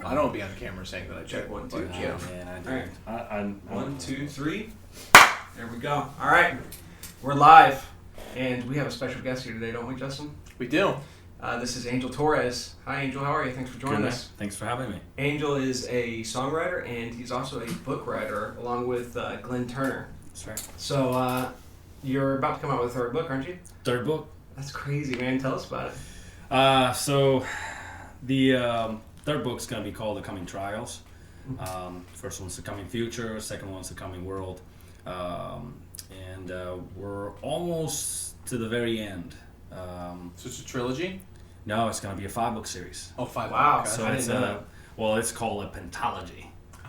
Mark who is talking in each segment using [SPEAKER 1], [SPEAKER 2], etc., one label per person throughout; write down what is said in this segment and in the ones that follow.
[SPEAKER 1] I don't want to be on camera saying that I
[SPEAKER 2] Check 1, 2.
[SPEAKER 1] but,
[SPEAKER 2] Yeah.
[SPEAKER 3] Man, I do.
[SPEAKER 2] All right.
[SPEAKER 3] I'm
[SPEAKER 2] 1, 2, 3. There we go. All right. We're live. And we have a special guest here today, don't we, Justin?
[SPEAKER 1] We do.
[SPEAKER 2] This is Angel Torres. Hi, Angel. How are you? Thanks for joining us.
[SPEAKER 3] Thanks for having me.
[SPEAKER 2] Angel is a songwriter, and he's also a book writer, along with Glenn Turner.
[SPEAKER 3] That's right.
[SPEAKER 2] So, you're about to come out with a third book, aren't you?
[SPEAKER 3] Third book.
[SPEAKER 2] That's crazy, man. Tell us about it.
[SPEAKER 3] So the third book's going to be called The Coming Trials. First one's The Coming Future, second one's The Coming World. And we're almost to the very end.
[SPEAKER 1] So it's a trilogy?
[SPEAKER 3] No, it's going to be a 5-book series.
[SPEAKER 1] Oh, 5
[SPEAKER 2] Wow.
[SPEAKER 1] books.
[SPEAKER 3] So
[SPEAKER 2] I
[SPEAKER 3] it's
[SPEAKER 2] didn't know that.
[SPEAKER 3] well, it's called a pentalogy,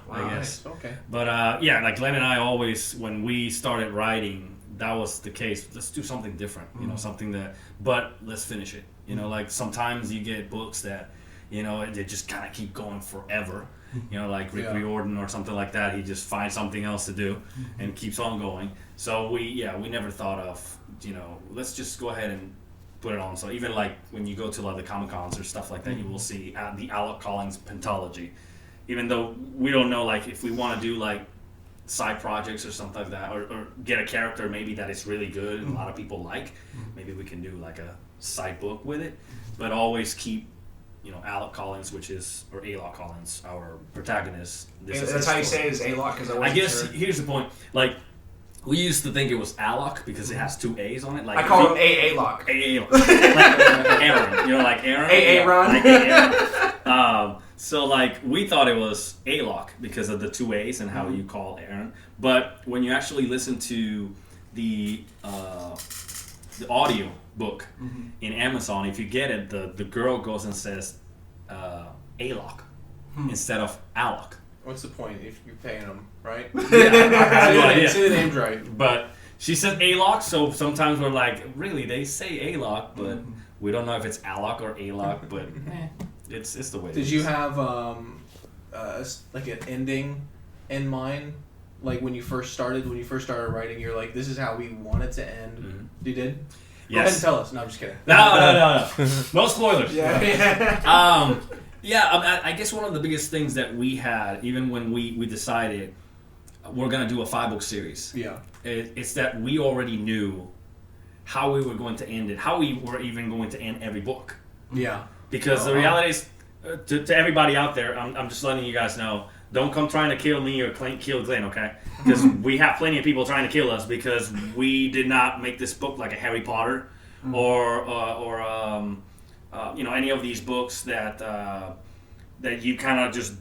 [SPEAKER 2] Wow.
[SPEAKER 3] I guess.
[SPEAKER 1] Okay.
[SPEAKER 3] But yeah, like Glenn and I always, when we started writing, that was the case. Let's do something different, you know, something that, but let's finish it. You know, like sometimes you get books that, you know, they just kind of keep going forever. You know, like Rick Riordan or something like that. He just finds something else to do and keeps on going. So we never thought of, you know, let's just go ahead and put it on. So even like when you go to like the Comic Cons or stuff like that, you will see the Alec Collins pentalogy. Even though we don't know, like if we want to do like side projects or something like that, or get a character maybe that is really good and a lot of people like, maybe we can do like a side book with it, but always keep, you know, Alec Collins, or Alok Collins, our protagonist.
[SPEAKER 2] That's how you say it, is A-Lock, because
[SPEAKER 3] I guess here's the point. Like, we used to think it was Alok because it has 2 A's on it. Like
[SPEAKER 2] I call him A-Lock.
[SPEAKER 3] Like Aaron. You know, like Aaron?
[SPEAKER 2] A-Ron.
[SPEAKER 3] Like Aaron. So, like, we thought it was Alok because of the 2 A's and how you call Aaron. But when you actually listen to the audio book in Amazon, if you get it, the girl goes and says Alok instead of Alok.
[SPEAKER 1] What's the point if you're paying them, right?
[SPEAKER 3] Yeah, I have no idea.
[SPEAKER 1] Say the name's right.
[SPEAKER 3] But she said Alok, so sometimes we're like, really, they say Alok, but we don't know if it's Alok or Alok, but it's the way it is.
[SPEAKER 1] Did you have like an ending in mind? Like when you first started writing, you're like, this is how we want it to end. You did? Go ahead and tell us. No, I'm just kidding.
[SPEAKER 3] No. No spoilers.
[SPEAKER 2] Yeah.
[SPEAKER 3] I guess one of the biggest things that we had, even when we decided we're going to do a 5-book series, it's that we already knew how we were going to end it, how we were even going to end every book.
[SPEAKER 1] Yeah.
[SPEAKER 3] Because the reality is, to everybody out there, I'm just letting you guys know, don't come trying to kill me or kill Glenn, okay? Because we have plenty of people trying to kill us because we did not make this book like a Harry Potter or you know, any of these books that you kind of just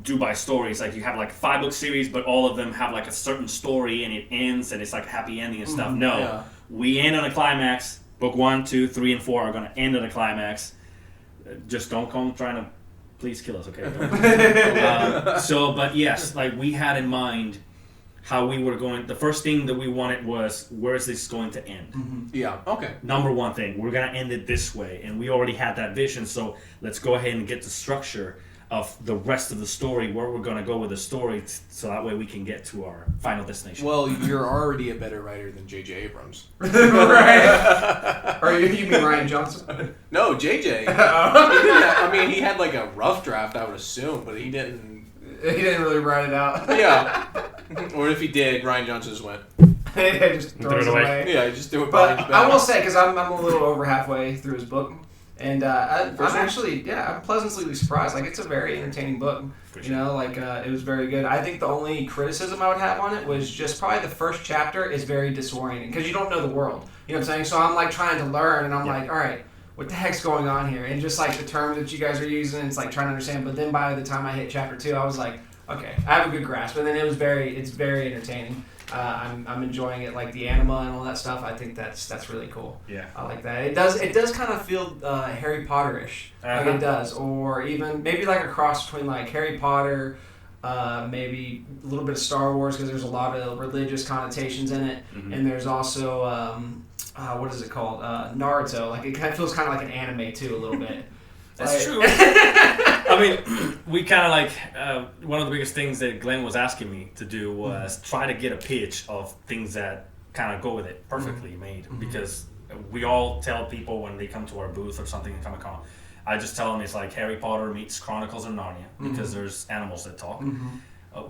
[SPEAKER 3] do by stories. Like you have like a 5-book series, but all of them have like a certain story and it ends and it's like a happy ending and stuff. No, we end on a climax. Book 1, 2, 3, and 4 are going to end on a climax. Just don't come trying to please kill us, okay? But yes, like we had in mind how we were going. The first thing that we wanted was, where is this going to end?
[SPEAKER 1] Yeah. Okay.
[SPEAKER 3] Number one thing, we're gonna end it this way, and we already had that vision. So let's go ahead and get the structure of the rest of the story, where we're gonna go with the story, so that way we can get to our final destination.
[SPEAKER 1] Well, you're already a better writer than J.J. Abrams.
[SPEAKER 2] Right. Or you mean Ryan Johnson?
[SPEAKER 1] No, J.J. I mean, he had like a rough draft, I would assume, but he didn't.
[SPEAKER 2] He didn't really write it out.
[SPEAKER 1] Yeah. Or if he did, Ryan Johnson just went.
[SPEAKER 2] Just throws it away.
[SPEAKER 1] Yeah, he just threw it
[SPEAKER 2] But
[SPEAKER 1] behind his
[SPEAKER 2] I
[SPEAKER 1] back.
[SPEAKER 2] will say, because I'm a little over halfway through his book, and I'm pleasantly surprised. Like, it's a very entertaining book. You know, like, it was very good. I think the only criticism I would have on it was just probably the first chapter is very disorienting, because you don't know the world. You know what I'm saying? So I'm, like, trying to learn, and I'm like, all right, what the heck's going on here? And just, like, the terms that you guys are using, it's, like, trying to understand. But then by the time I hit chapter 2, I was like, okay, I have a good grasp. And then it's very entertaining. I'm enjoying it, like the anima and all that stuff. I think that's really cool.
[SPEAKER 3] Yeah,
[SPEAKER 2] I like that. It does kind of feel Harry Potter-ish. Like it does, or even maybe like a cross between like Harry Potter, maybe a little bit of Star Wars, because there's a lot of religious connotations in it, and there's also what is it called? Naruto. Like it kind of feels kind of like an anime too, a little bit.
[SPEAKER 3] That's true. I mean, we kind of like, one of the biggest things that Glenn was asking me to do was try to get a pitch of things that kind of go with it perfectly made. Because we all tell people when they come to our booth or something in Comic-Con, I just tell them it's like Harry Potter meets Chronicles of Narnia, because there's animals that talk,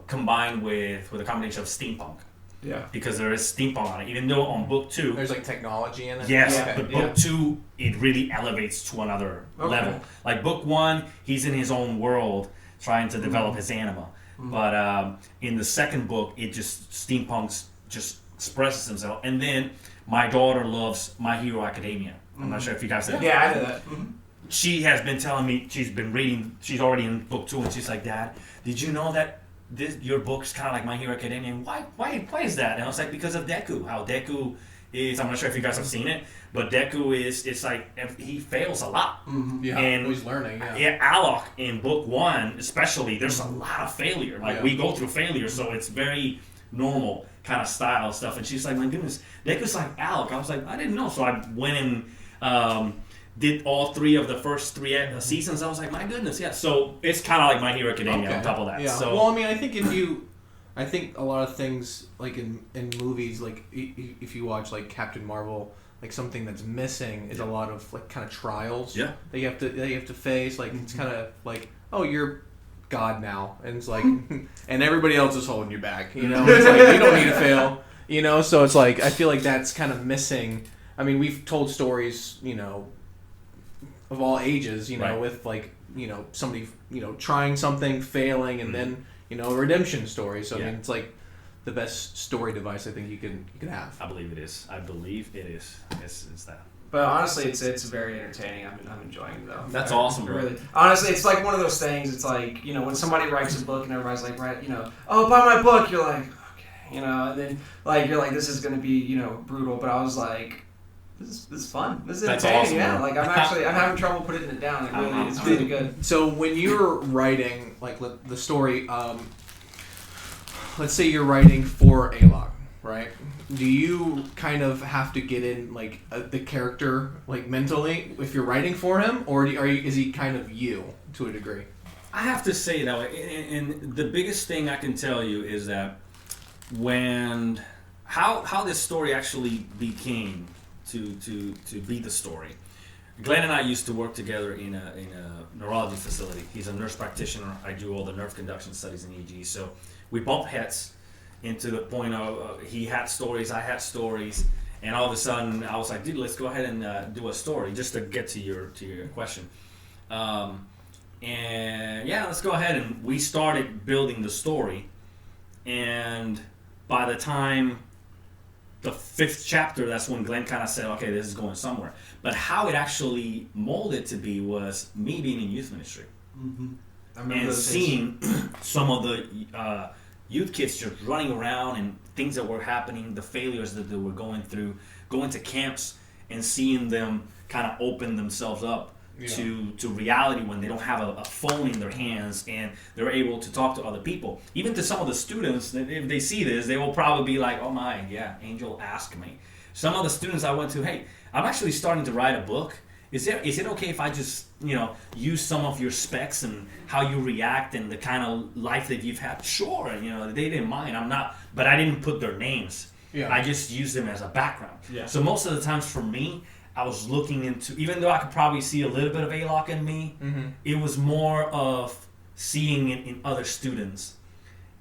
[SPEAKER 3] combined with a combination of steampunk.
[SPEAKER 2] Yeah.
[SPEAKER 3] Because there is steampunk on it, even though on book 2
[SPEAKER 1] there's like technology in it.
[SPEAKER 3] Yes,
[SPEAKER 1] Okay.
[SPEAKER 3] but book 2 it really elevates to another level. Like book 1, he's in his own world trying to develop his anima, but in the second book, it just steampunks just expresses himself. And then my daughter loves My Hero Academia. I'm not sure if you guys have.
[SPEAKER 2] Yeah, I know that.
[SPEAKER 3] She has been telling me she's been reading. She's already in book 2, and she's like, "Dad, did you know that your book's kind of like My Hero Academia? And why is that?" And I was like, "Because of Deku. How Deku is. I'm not sure if you guys have seen it, but Deku is. It's like he fails a lot.
[SPEAKER 1] Yeah,
[SPEAKER 3] and
[SPEAKER 1] he's learning.
[SPEAKER 3] Yeah, Alok in book 1, especially, there's a lot of failure. Like we go through failure, so it's very normal kind of style stuff." And she's like, "My goodness, Deku's like Alok." I was like, "I didn't know." So I went and did all 3 of the first 3 seasons. I was like, "My goodness, yeah." So it's kind of like My Hero Academia on top of that.
[SPEAKER 1] Yeah.
[SPEAKER 3] So,
[SPEAKER 1] well, I mean, I think a lot of things like in movies, like if you watch like Captain Marvel, like something that's missing is a lot of like kind of trials.
[SPEAKER 3] Yeah.
[SPEAKER 1] That you have to face. Like it's kind of like, oh, you're God now, and it's like, and everybody else is holding you back. You know, it's like you don't need to fail. You know, so it's like I feel like that's kind of missing. I mean, we've told stories, you know, of all ages, you know, with like, you know, somebody, you know, trying something, failing, and then, you know, a redemption story. So I mean, it's like the best story device I think you can have.
[SPEAKER 3] I believe it is. It's that.
[SPEAKER 2] But honestly, it's very entertaining. I'm enjoying it though.
[SPEAKER 3] That's awesome, bro.
[SPEAKER 2] Really, honestly, it's like one of those things. It's like, you know, when somebody writes a book and everybody's like, right, you know, oh, buy my book. You're like, okay, you know, and then like you're like, this is gonna be, you know, brutal. But I was like, this is fun. This is entertaining.
[SPEAKER 3] Awesome,
[SPEAKER 2] yeah,
[SPEAKER 3] bro.
[SPEAKER 2] like I'm having trouble putting it down. It's really good.
[SPEAKER 1] So when you're writing like the story, let's say you're writing for Alok, right? Do you kind of have to get in like the character like mentally if you're writing for him, or is he kind of you to a degree?
[SPEAKER 3] I have to say that way, and the biggest thing I can tell you is that how this story actually became to be the story. Glenn and I used to work together in a neurology facility. He's a nurse practitioner. I do all the nerve conduction studies in EEG. So we bumped heads into the point of he had stories, I had stories, and all of a sudden I was like, dude, let's go ahead and do a story, just to get to your question. And yeah, let's go ahead, and we started building the story. And by the time the 5th chapter, that's when Glenn kind of said, okay, this is going somewhere. But how it actually molded to be was me being in youth ministry. And seeing some of the youth kids just running around and things that were happening, the failures that they were going through, going to camps and seeing them kind of open themselves up to reality when they don't have a phone in their hands and they're able to talk to other people. Even to some of the students, if they see this, they will probably be like, oh my, yeah, Angel asked me. Some of the students I went to, hey, I'm actually starting to write a book. Is it okay if I just, you know, use some of your specs and how you react and the kind of life that you've had? Sure, you know, they didn't mind. But I didn't put their names. Yeah. I just used them as a background. Yeah. So most of the times for me, I was looking into, even though I could probably see a little bit of Alok in me, it was more of seeing it in other students.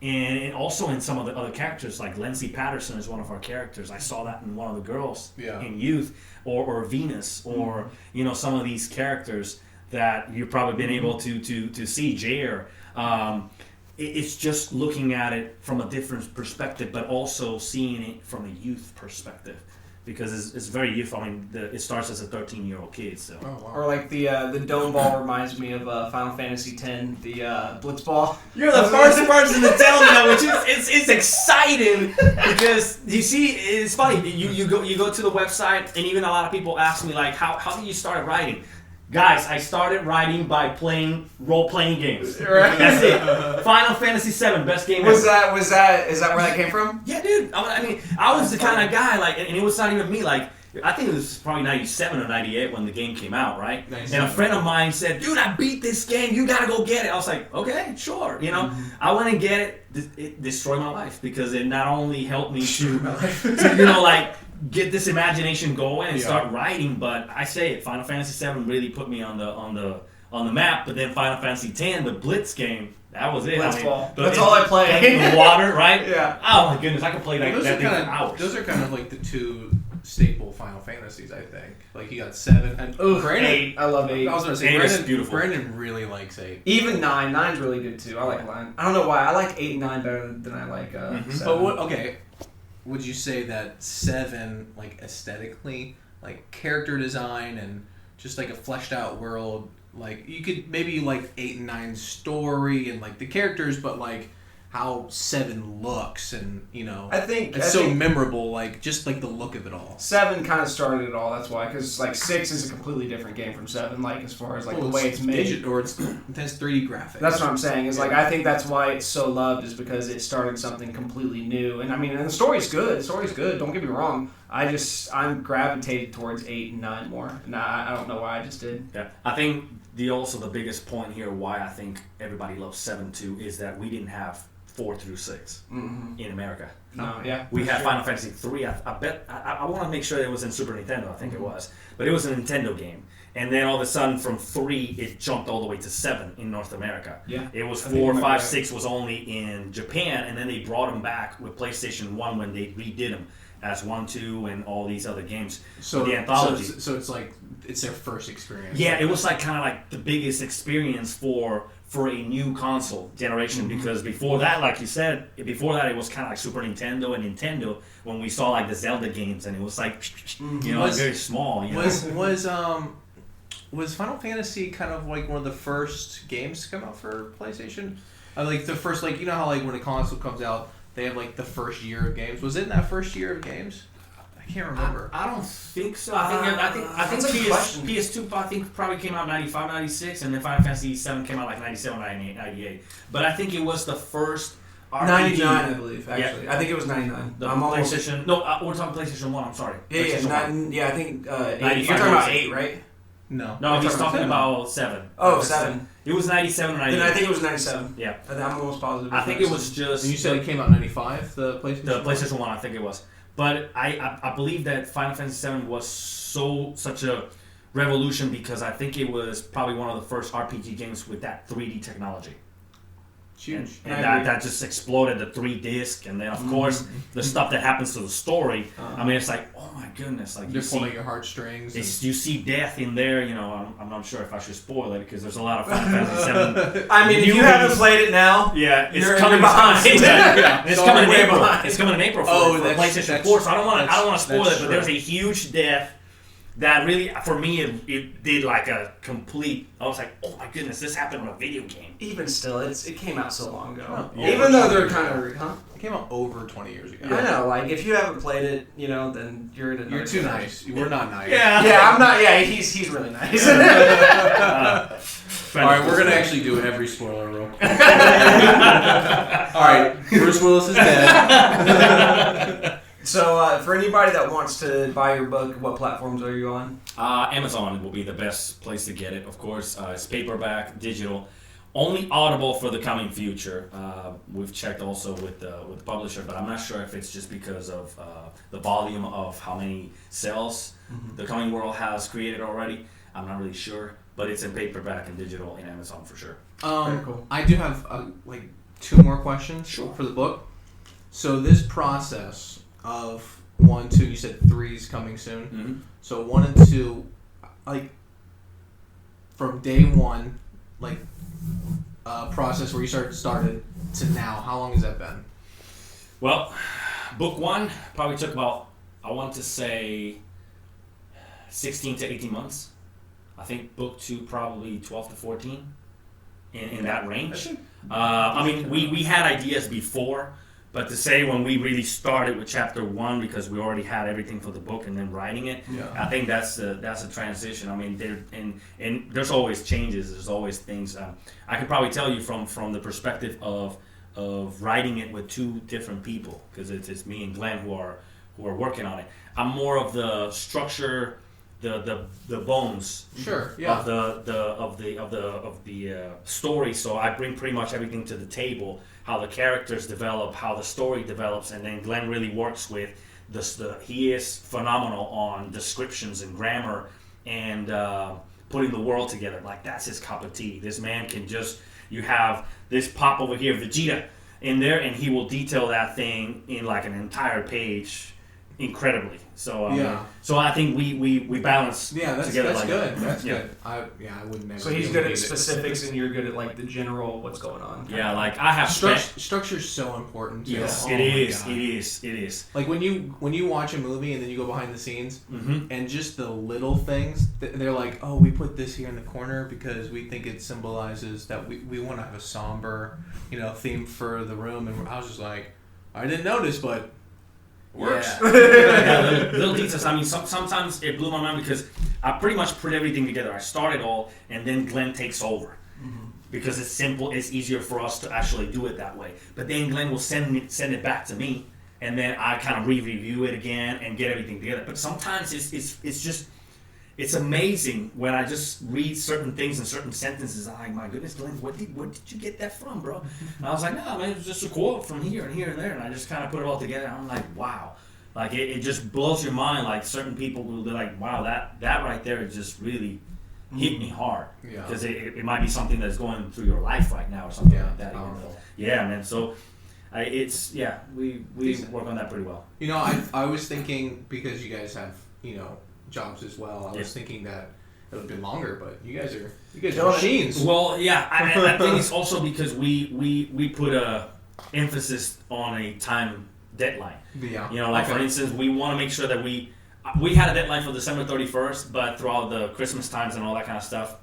[SPEAKER 3] And also in some of the other characters, like Lindsay Patterson is one of our characters. I saw that in one of the girls in youth, or Venus, or you know, some of these characters that you've probably been able to see, Jair. It's just looking at it from a different perspective, but also seeing it from a youth perspective. Because it's very youthful. I mean, it starts as a 13-year-old kid. So.
[SPEAKER 2] Oh, wow. Or like the dome ball reminds me of Final Fantasy X, the blitz ball.
[SPEAKER 3] You're the first person to tell me that, which it's exciting because you see, it's funny. You go to the website, and even a lot of people ask me like, how did you start writing? Guys, I started writing by playing role-playing games. Right. That's it. Final Fantasy VII, best game ever.
[SPEAKER 2] Is that where that came from?
[SPEAKER 3] Yeah, dude. I mean, I was the kind of guy, like, and it was not even me, like, I think it was probably 97 or 98 when the game came out, right? Nice. And a friend of mine said, dude, I beat this game. You got to go get it. I was like, okay, sure. You know, I went and get it. It destroyed my life because it not only helped me to you know, like, get this imagination going and start writing, but I say it, Final Fantasy VII really put me on the on the map. But then Final Fantasy X, the Blitz game, that was it.
[SPEAKER 2] Blitzball. That's all I played.
[SPEAKER 3] The water, right?
[SPEAKER 2] Yeah.
[SPEAKER 3] Oh my goodness, I could play that thing for hours.
[SPEAKER 1] Those are kind of like the two staple Final Fantasies, I think. Like you got 7 and Brandon,
[SPEAKER 2] 8. I love 8.
[SPEAKER 1] I was going to say
[SPEAKER 3] beautiful.
[SPEAKER 1] Brandon really likes 8.
[SPEAKER 2] Even 9. 9's really good too. I like 9. I don't know why. I like 8 and 9 better than I like 7.
[SPEAKER 1] But would you say that 7, like aesthetically, like character design and just like a fleshed out world, like you could maybe like 8 and 9's story and like the characters, but like how 7 looks and
[SPEAKER 2] I think
[SPEAKER 1] it's so memorable, like just like the look of it all.
[SPEAKER 2] 7 kind of started it all. That's why, because like 6 is a completely different game from 7. Like as far as like the way it's made,
[SPEAKER 1] it has 3D graphics.
[SPEAKER 2] That's what I'm saying. Is like I think that's why it's so loved, is because it started something completely new. And I mean, and the story's good. The story's good. Don't get me wrong. I'm gravitated towards 8 and 9 more. And I don't know why. I just did.
[SPEAKER 3] Yeah, I think the biggest point here why I think everybody loves 7 too is that we didn't have 4 through 6 in America.
[SPEAKER 2] No, yeah.
[SPEAKER 3] We had Final Fantasy 3. I bet I want to make sure it was in Super Nintendo. I think it was, but it was a Nintendo game. And then all of a sudden, from 3, it jumped all the way to 7 in North America.
[SPEAKER 2] Yeah.
[SPEAKER 3] It was 4, 5, 6 was only in Japan, and then they brought them back with PlayStation 1 when they redid them as 1, 2, and all these other games.
[SPEAKER 1] So
[SPEAKER 3] the anthology.
[SPEAKER 1] So it's like it's their first experience.
[SPEAKER 3] Yeah, it was like kind of like the biggest experience for a new console generation, because before that, like you said, it was kind of like Super Nintendo and Nintendo when we saw like the Zelda games, and it was like very small.
[SPEAKER 1] Was Final Fantasy kind of like one of the first games to come out for PlayStation? Like the first, like how like when a console comes out, they have like the first year of games. Was it in that first year of games? I can't remember.
[SPEAKER 3] I don't think so. I think PS2 I think probably came out 95, 96, and then Final Fantasy 7 came out like 97, 98. But I think it was the first RPG.
[SPEAKER 2] 99, I believe. Actually, yeah. I think it was 99.
[SPEAKER 3] The PlayStation. No, we're talking PlayStation 1. I'm sorry.
[SPEAKER 2] Yeah, I think 8. You're talking about 8, right?
[SPEAKER 3] No, he's talking about 7.
[SPEAKER 2] Oh, 7.
[SPEAKER 3] It was 97 or 98.
[SPEAKER 2] Then I think it was 97.
[SPEAKER 3] Yeah.
[SPEAKER 2] I'm almost positive.
[SPEAKER 3] I think it was just...
[SPEAKER 1] And you said it came out in 95, the PlayStation 1?
[SPEAKER 3] The PlayStation 1, I think it was. But I believe that Final Fantasy 7 was such a revolution because I think it was probably one of the first RPG games with that 3D technology.
[SPEAKER 1] Huge.
[SPEAKER 3] And that just exploded, the 3 disc, and then of course the stuff that happens to the story. I mean, it's like, oh my goodness, like
[SPEAKER 1] you're pulling your heartstrings.
[SPEAKER 3] You see death in there. I'm not sure if I should spoil it because there's a lot of Final Fantasy 7.
[SPEAKER 2] I mean, if you haven't played it now,
[SPEAKER 3] it's
[SPEAKER 2] coming behind.
[SPEAKER 3] It's coming in April. It's coming in April for PlayStation 4. So I don't want to spoil it, but there's a huge death. That really, for me, it did like a complete. I was like, "Oh my goodness, this happened in a video game."
[SPEAKER 2] Even still, it came out so long ago.
[SPEAKER 1] Oh,
[SPEAKER 2] even though they're kind of,
[SPEAKER 1] it came out over 20 years ago.
[SPEAKER 2] I know, like if you haven't played it, then you're
[SPEAKER 1] too nice. We're not nice.
[SPEAKER 2] Yeah, I'm not. Yeah, he's really nice.
[SPEAKER 1] All right, we're gonna actually do every spoiler rule. All right, Bruce Willis is dead.
[SPEAKER 2] So, for anybody that wants to buy your book, what platforms are you on?
[SPEAKER 3] Amazon will be the best place to get it, of course. It's paperback, digital. Only Audible for the coming future. We've checked also with the publisher, but I'm not sure if it's just because of the volume of how many sales the Coming World has created already. I'm not really sure, but it's in paperback and digital in Amazon for sure.
[SPEAKER 2] Very cool.
[SPEAKER 1] I do have 2 more questions for the book. So this process of 1, 2, you said 3's coming soon.
[SPEAKER 3] Mm-hmm.
[SPEAKER 1] So 1 and 2, like from day 1, process where you started to now, how long has that been?
[SPEAKER 3] Well, book 1 probably took about, I want to say, 16 to 18 months. I think book 2 probably 12 to 14 in that range. I mean, we had ideas before. But to say when we really started with chapter 1 because we already had everything for the book and then writing it, I think that's a transition. I mean, there's always changes. There's always things. I could probably tell you from the perspective of writing it with 2 different people because it's me and Glenn who are working on it. I'm more of the structure, the bones of the story. So I bring pretty much everything to the table. How the characters develop, how the story develops, and then Glenn really works with he is phenomenal on descriptions and grammar and putting the world together. Like, that's his cup of tea. This man can just, you have this pop over here, Vegeta, in there, and he will detail that thing in like an entire page incredibly. So so I think we balance
[SPEAKER 1] that's
[SPEAKER 3] together.
[SPEAKER 1] That's
[SPEAKER 3] like
[SPEAKER 1] good.
[SPEAKER 3] that.
[SPEAKER 1] That's good. I wouldn't never.
[SPEAKER 2] So he's good at specifics, and you're good at like the general what's going on.
[SPEAKER 3] Yeah, like I have
[SPEAKER 1] structure's so important. Too.
[SPEAKER 3] Yes,
[SPEAKER 1] oh
[SPEAKER 3] it is.
[SPEAKER 1] Like when you watch a movie and then you go behind the scenes, and just the little things, they're like, oh, we put this here in the corner because we think it symbolizes that we want to have a somber, theme for the room. And I was just like, I didn't notice, but. Works.
[SPEAKER 3] Yeah, little details. I mean, sometimes it blew my mind because I pretty much put everything together. I start it all, and then Glenn takes over because it's simple. It's easier for us to actually do it that way. But then Glenn will send it back to me, and then I kind of review it again and get everything together. But sometimes it's amazing when I just read certain things and certain sentences. I'm like, my goodness, Glenn, where did you get that from, bro? And I was like, no, man, it was just a quote from here and here and there. And I just kind of put it all together. And I'm like, wow. Like, it just blows your mind. Like, certain people will be like, wow, that right there just really hit me hard.
[SPEAKER 1] Yeah.
[SPEAKER 3] Because it might be something that's going through your life right now or something like that. Yeah, man. So, we work on that pretty well.
[SPEAKER 1] I was thinking, because you guys have, jobs as well. I was thinking that it would have been longer, but you guys are machines.
[SPEAKER 3] Well, yeah, I think it's also because we put a emphasis on a time deadline.
[SPEAKER 1] Yeah.
[SPEAKER 3] For instance, we want to make sure that we had a deadline for December 31st, but throughout the Christmas times and all that kind of stuff,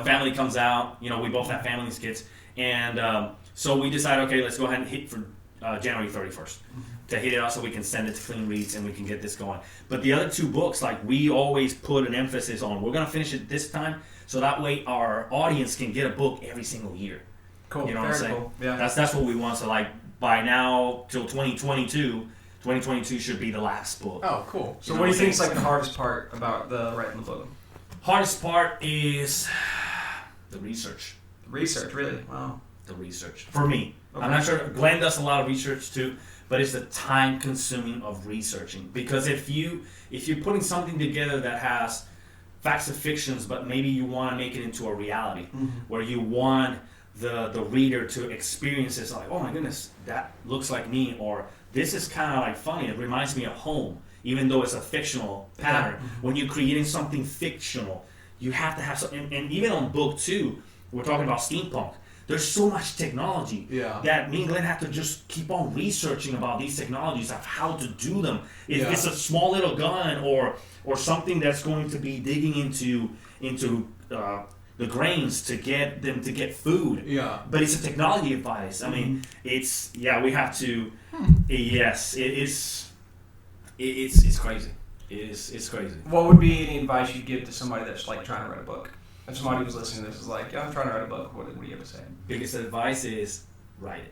[SPEAKER 3] family comes out. We both have families, kids, and so we decided, okay, let's go ahead and hit for January 31st. To hit it out so we can send it to Clean Reads and we can get this going. But the other two books, like, we always put an emphasis on, we're going to finish it this time, so that way our audience can get a book every single year.
[SPEAKER 2] Cool.
[SPEAKER 3] You know what I'm saying?
[SPEAKER 2] Cool. Yeah.
[SPEAKER 3] That's what we want. So, like, by now, till 2022 should be the last book.
[SPEAKER 1] Oh, cool.
[SPEAKER 2] So what do you think is like the hardest part about writing the book?
[SPEAKER 3] Hardest part is the research.
[SPEAKER 2] Research, really? Wow.
[SPEAKER 3] The research. For me.
[SPEAKER 2] Okay.
[SPEAKER 3] I'm not sure. Glenn does a lot of research too. But it's the time consuming of researching. Because if you're putting something together that has facts and fictions, but maybe you want to make it into a reality, where you want the reader to experience this, like, oh my goodness, that looks like me, or this is kind of like funny, it reminds me of home, even though it's a fictional pattern. When you're creating something fictional, you have to have something, and even on book 2, we're talking about steampunk. There's so much technology that me and Glenn have to just keep on researching about these technologies of how to do them. If it's a small little gun or something that's going to be digging into the grains to get them to get food. Yeah. But it's a technology advice. I mean, we have to. Yes, it's crazy. It's crazy.
[SPEAKER 2] What would be any advice you'd give to somebody that's like trying to write a book? If somebody was listening to this is like, I'm trying to write a book, what do you have to say?
[SPEAKER 3] Biggest advice is write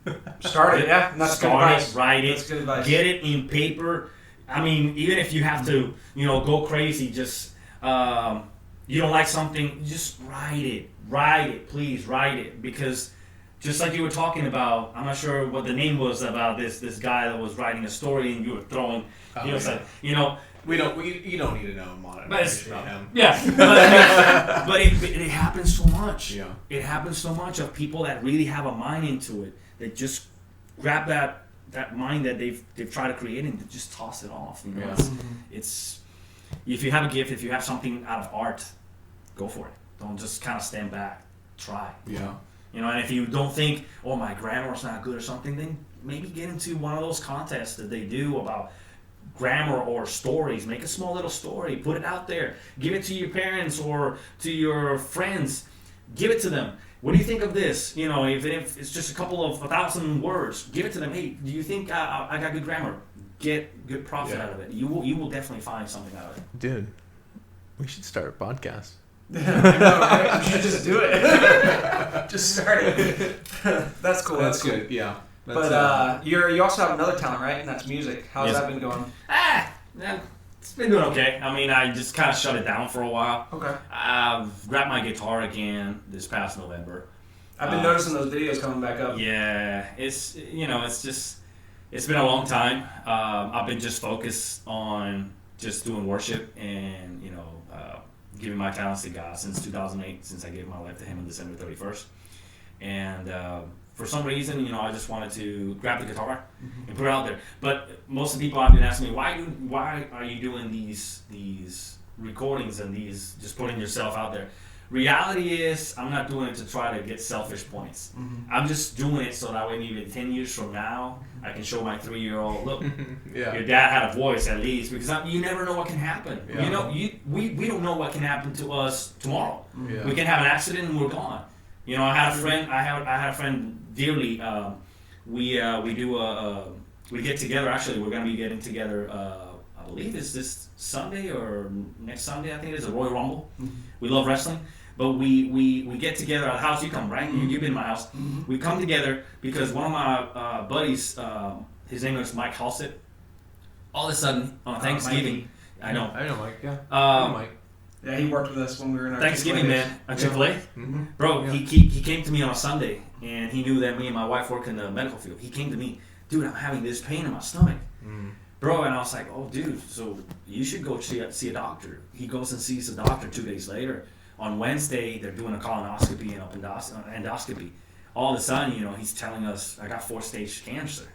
[SPEAKER 3] it.
[SPEAKER 2] Start it, yeah. That's good advice.
[SPEAKER 3] Write it.
[SPEAKER 2] That's good advice.
[SPEAKER 3] Get it in paper. I mean, even if you have to, go crazy, just you don't like something, just write it. Write it, please write it, because just like you were talking about, I'm not sure what the name was about this guy that was writing a story and you were throwing,
[SPEAKER 1] you don't need to know monetization about him.
[SPEAKER 3] Yeah, but it happens so much.
[SPEAKER 1] Yeah,
[SPEAKER 3] it happens so much of people that really have a mind into it. That just grab that mind that they've tried to create and just toss it off. It's if you have a gift, if you have something out of art, go for it. Don't just kind of stand back. Try.
[SPEAKER 1] Yeah.
[SPEAKER 3] And if you don't think, oh, my grammar's not good or something, then maybe get into one of those contests that they do about grammar or stories. Make a small little story, put it out there, give it to your parents or to your friends, give it to them. What do you think of this? If it's just a couple of 1,000 words, give it to them. Hey, do you think I got good grammar? Get good profit out of it. You will definitely find something out of it.
[SPEAKER 1] Dude, we should start a podcast.
[SPEAKER 2] I know, right? You should just do it. Just start it. That's cool. That's
[SPEAKER 1] good.
[SPEAKER 2] Cool.
[SPEAKER 1] Yeah.
[SPEAKER 2] But you also have another talent, right? And that's music. How's that been going?
[SPEAKER 3] It's been doing okay. I mean, I just kind of shut it down for a while.
[SPEAKER 2] Okay.
[SPEAKER 3] I've grabbed my guitar again this past November.
[SPEAKER 2] I've been noticing those videos coming back up.
[SPEAKER 3] Yeah, it's been a long time. I've been just focused on just doing worship and giving my talents to God since 2008, since I gave my life to Him on December 31st. And for some reason, I just wanted to grab the guitar and put it out there. But most of the people have been asking me, why are you doing these recordings and these just putting yourself out there? Reality is, I'm not doing it to try to get selfish points. I'm just doing it so that way maybe 10 years from now, I can show my 3-year-old, look, your dad had a voice at least, because you never know what can happen.
[SPEAKER 1] Yeah.
[SPEAKER 3] We don't know what can happen to us tomorrow.
[SPEAKER 1] Yeah.
[SPEAKER 3] We can have an accident and we're gone. I had a friend. I had a friend dearly. We get together. Actually, we're gonna be getting together. I believe it's this Sunday or next Sunday. I think it is a Royal Rumble. We love wrestling, but we get together at the house. You come, right? You've been in my house. We come together because one of my buddies, his name is Mike Halsett. All of a sudden on Thanksgiving, I know
[SPEAKER 1] Mike. Yeah. Mike.
[SPEAKER 2] Yeah, he worked with us when we were in our
[SPEAKER 3] Thanksgiving, man. At Chick-fil-A? Bro, he came to me on a Sunday, and he knew that me and my wife work in the medical field. He came to me, dude, I'm having this pain in my stomach. Bro, and I was like, oh, dude, so you should go see a doctor. He goes and sees a doctor 2 days later. On Wednesday, they're doing a colonoscopy and endoscopy. All of a sudden, he's telling us, I got 4-stage cancer.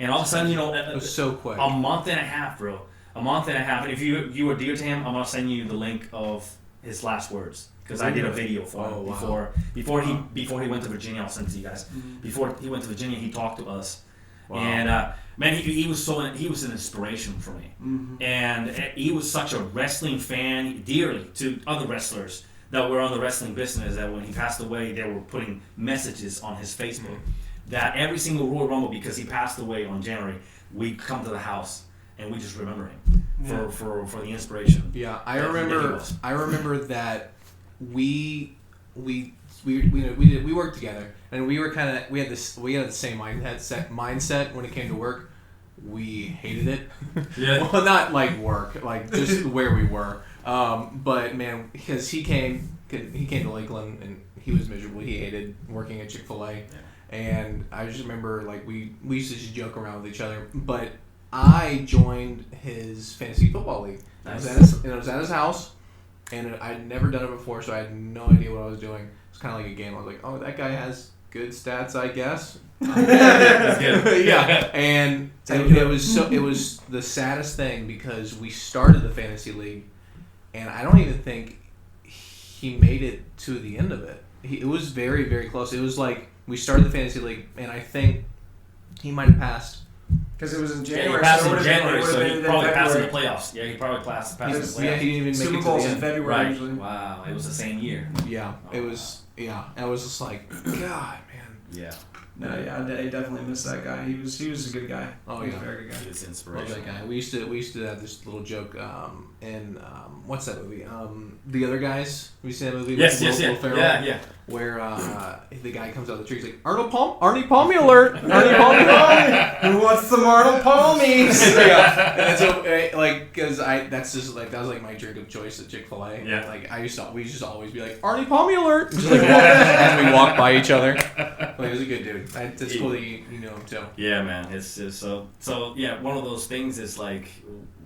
[SPEAKER 3] And all of a sudden,
[SPEAKER 1] it was so quick.
[SPEAKER 3] A month and a half, bro. A month and a half. And if you were dear to him, I'm gonna send you the link of his last words because I did a video for him before he went to Virginia. I'll send it to you guys. Before he went to Virginia, he talked to us, and man, he was an inspiration for me, and he was such a wrestling fan, dearly to other wrestlers that were on the wrestling business. That when he passed away, they were putting messages on his Facebook that every single Royal Rumble, because he passed away on January, we come to the house. And we just remember him for the inspiration. Yeah,
[SPEAKER 1] I remember that we worked together, and we had the same mindset when it came to work. We hated it. Yeah. Well, not like work, like just where we were. But man, because he came to Lakeland and he was miserable. He hated working at Chick-fil-A, and I just remember we used to just joke around with each other, but I joined his fantasy football league. Nice. It was at his house, and I'd never done it before, so I had no idea what I was doing. It's kind of like a game. I was like, oh, that guy has good stats, I guess. That's good. Yeah, and it was the saddest thing because we started the fantasy league, and I don't even think he made it to the end of it. It was very, very close. It was like we started the fantasy league, and I think he might have passed.
[SPEAKER 2] Because it was in January.
[SPEAKER 3] Yeah, he passed in January, so he probably passed in the playoffs. Yeah, he probably passed in the playoffs.
[SPEAKER 1] Yeah, he didn't even make
[SPEAKER 2] Super
[SPEAKER 1] it to
[SPEAKER 2] Bowl's
[SPEAKER 1] the
[SPEAKER 2] in
[SPEAKER 1] end.
[SPEAKER 2] February
[SPEAKER 3] Right.
[SPEAKER 2] usually.
[SPEAKER 3] Wow, it was the same year.
[SPEAKER 1] Yeah, it was. Yeah, I was just like, God, man.
[SPEAKER 3] Yeah.
[SPEAKER 2] No, yeah, I definitely miss that guy. He was a good guy.
[SPEAKER 1] Oh,
[SPEAKER 2] he was
[SPEAKER 1] yeah.
[SPEAKER 2] a very good guy.
[SPEAKER 3] He was
[SPEAKER 1] Love
[SPEAKER 3] inspirational.
[SPEAKER 1] that guy. We used to have this little joke in what's that movie? The Other Guys. Have you seen that movie?
[SPEAKER 3] Yes,
[SPEAKER 1] with Will Ferrell?
[SPEAKER 3] Yeah.
[SPEAKER 1] Where the guy comes out of the tree, he's like, Arnie Palmy alert! Arnie Palmy alert!
[SPEAKER 2] Who wants some Arnold Palmies?
[SPEAKER 1] Yeah, and so because that was like my drink of choice at Chick-fil-A.
[SPEAKER 3] Yeah.
[SPEAKER 1] Like we used to always be like, Arnie Palmy alert! Just like as we walk by each other. Like, he was a good dude. It's cool that you know him too.
[SPEAKER 3] Yeah, man. It's just so yeah. One of those things is like,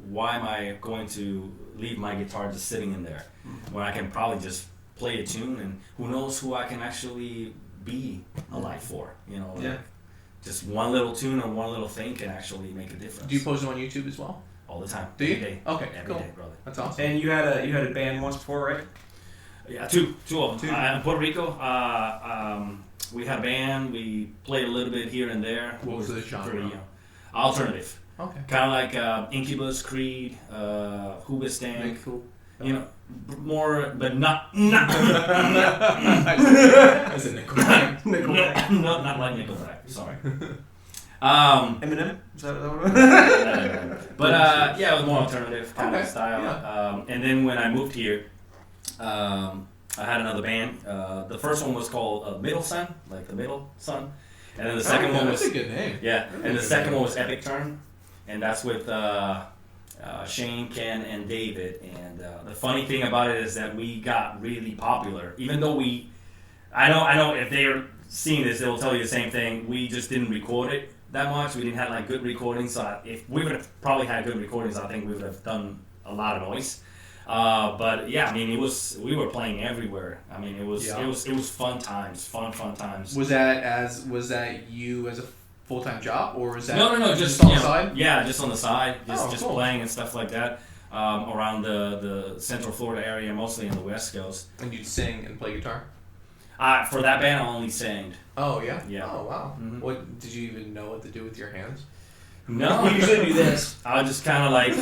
[SPEAKER 3] why am I going to leave my guitar just sitting in there when I can probably just play a tune, and who knows who I can actually be alive for? Just one little tune or one little thing can actually make a difference.
[SPEAKER 1] Do you post them on YouTube as well?
[SPEAKER 3] All the time.
[SPEAKER 1] Do you?
[SPEAKER 3] Every day.
[SPEAKER 1] Okay,
[SPEAKER 3] Every
[SPEAKER 1] cool.
[SPEAKER 3] day, brother.
[SPEAKER 1] That's awesome.
[SPEAKER 2] And you had a band once before, right?
[SPEAKER 3] Yeah, two of them.
[SPEAKER 2] Two.
[SPEAKER 3] In Puerto Rico, we had a band. We played a little bit here and there.
[SPEAKER 1] What was the genre?
[SPEAKER 3] Alternative.
[SPEAKER 1] Okay.
[SPEAKER 3] Kind of like Incubus, Creed, Hoobastank.
[SPEAKER 1] Cool.
[SPEAKER 3] More, but not.
[SPEAKER 1] As a Nickelback.
[SPEAKER 3] Not like Nickelback. Sorry.
[SPEAKER 2] Eminem? Is that what it was?
[SPEAKER 3] But it was more alternative kind of
[SPEAKER 1] Okay,
[SPEAKER 3] style.
[SPEAKER 1] yeah.
[SPEAKER 3] And then when I moved here, I had another band. The first one was called Middle Sun, like the middle sun. And then the second one was...
[SPEAKER 1] That's a good name.
[SPEAKER 3] Yeah, and the second one was Epic Turn. And that's with Shane, Ken, and David. And the funny thing about it is that we got really popular. Even though I know if they're seeing this, they'll tell you the same thing. We just didn't record it that much. We didn't have good recordings. So if we would have probably had good recordings, I think we would have done a lot of noise. But yeah, I mean, we were playing everywhere. I mean, it was fun times, fun times.
[SPEAKER 1] Was that you as a full-time job, or was that
[SPEAKER 3] no,
[SPEAKER 1] just on the side?
[SPEAKER 3] Yeah, just on the side, just
[SPEAKER 1] cool.
[SPEAKER 3] playing and stuff like that. Around the Central Florida area, mostly on the West Coast.
[SPEAKER 1] And you'd sing and play guitar?
[SPEAKER 3] For that band, I only sang.
[SPEAKER 1] Oh, yeah?
[SPEAKER 3] Yeah.
[SPEAKER 1] Oh, wow.
[SPEAKER 3] Mm-hmm.
[SPEAKER 1] What, did you even know what to do with your hands?
[SPEAKER 3] No.
[SPEAKER 2] You usually do this.
[SPEAKER 3] I was just kind of like, and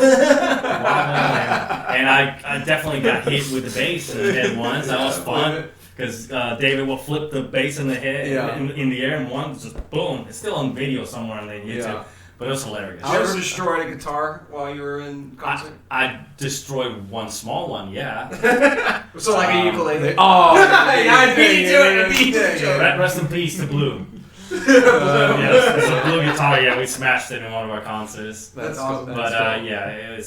[SPEAKER 3] I definitely got hit with the bass in the head once. That was fun. Because David will flip the bass in the head in the air, and one just boom. It's still on video somewhere on the YouTube. But it was hilarious.
[SPEAKER 2] Did you ever destroy a guitar while you were in concert?
[SPEAKER 3] I destroyed one small one, yeah.
[SPEAKER 2] So like a ukulele.
[SPEAKER 1] Oh,
[SPEAKER 2] I beat you to it.
[SPEAKER 3] Rest in peace to Blue. Yes, it's a Blue guitar. Yeah, we smashed it in one of our concerts.
[SPEAKER 2] That's awesome.
[SPEAKER 3] But yeah, it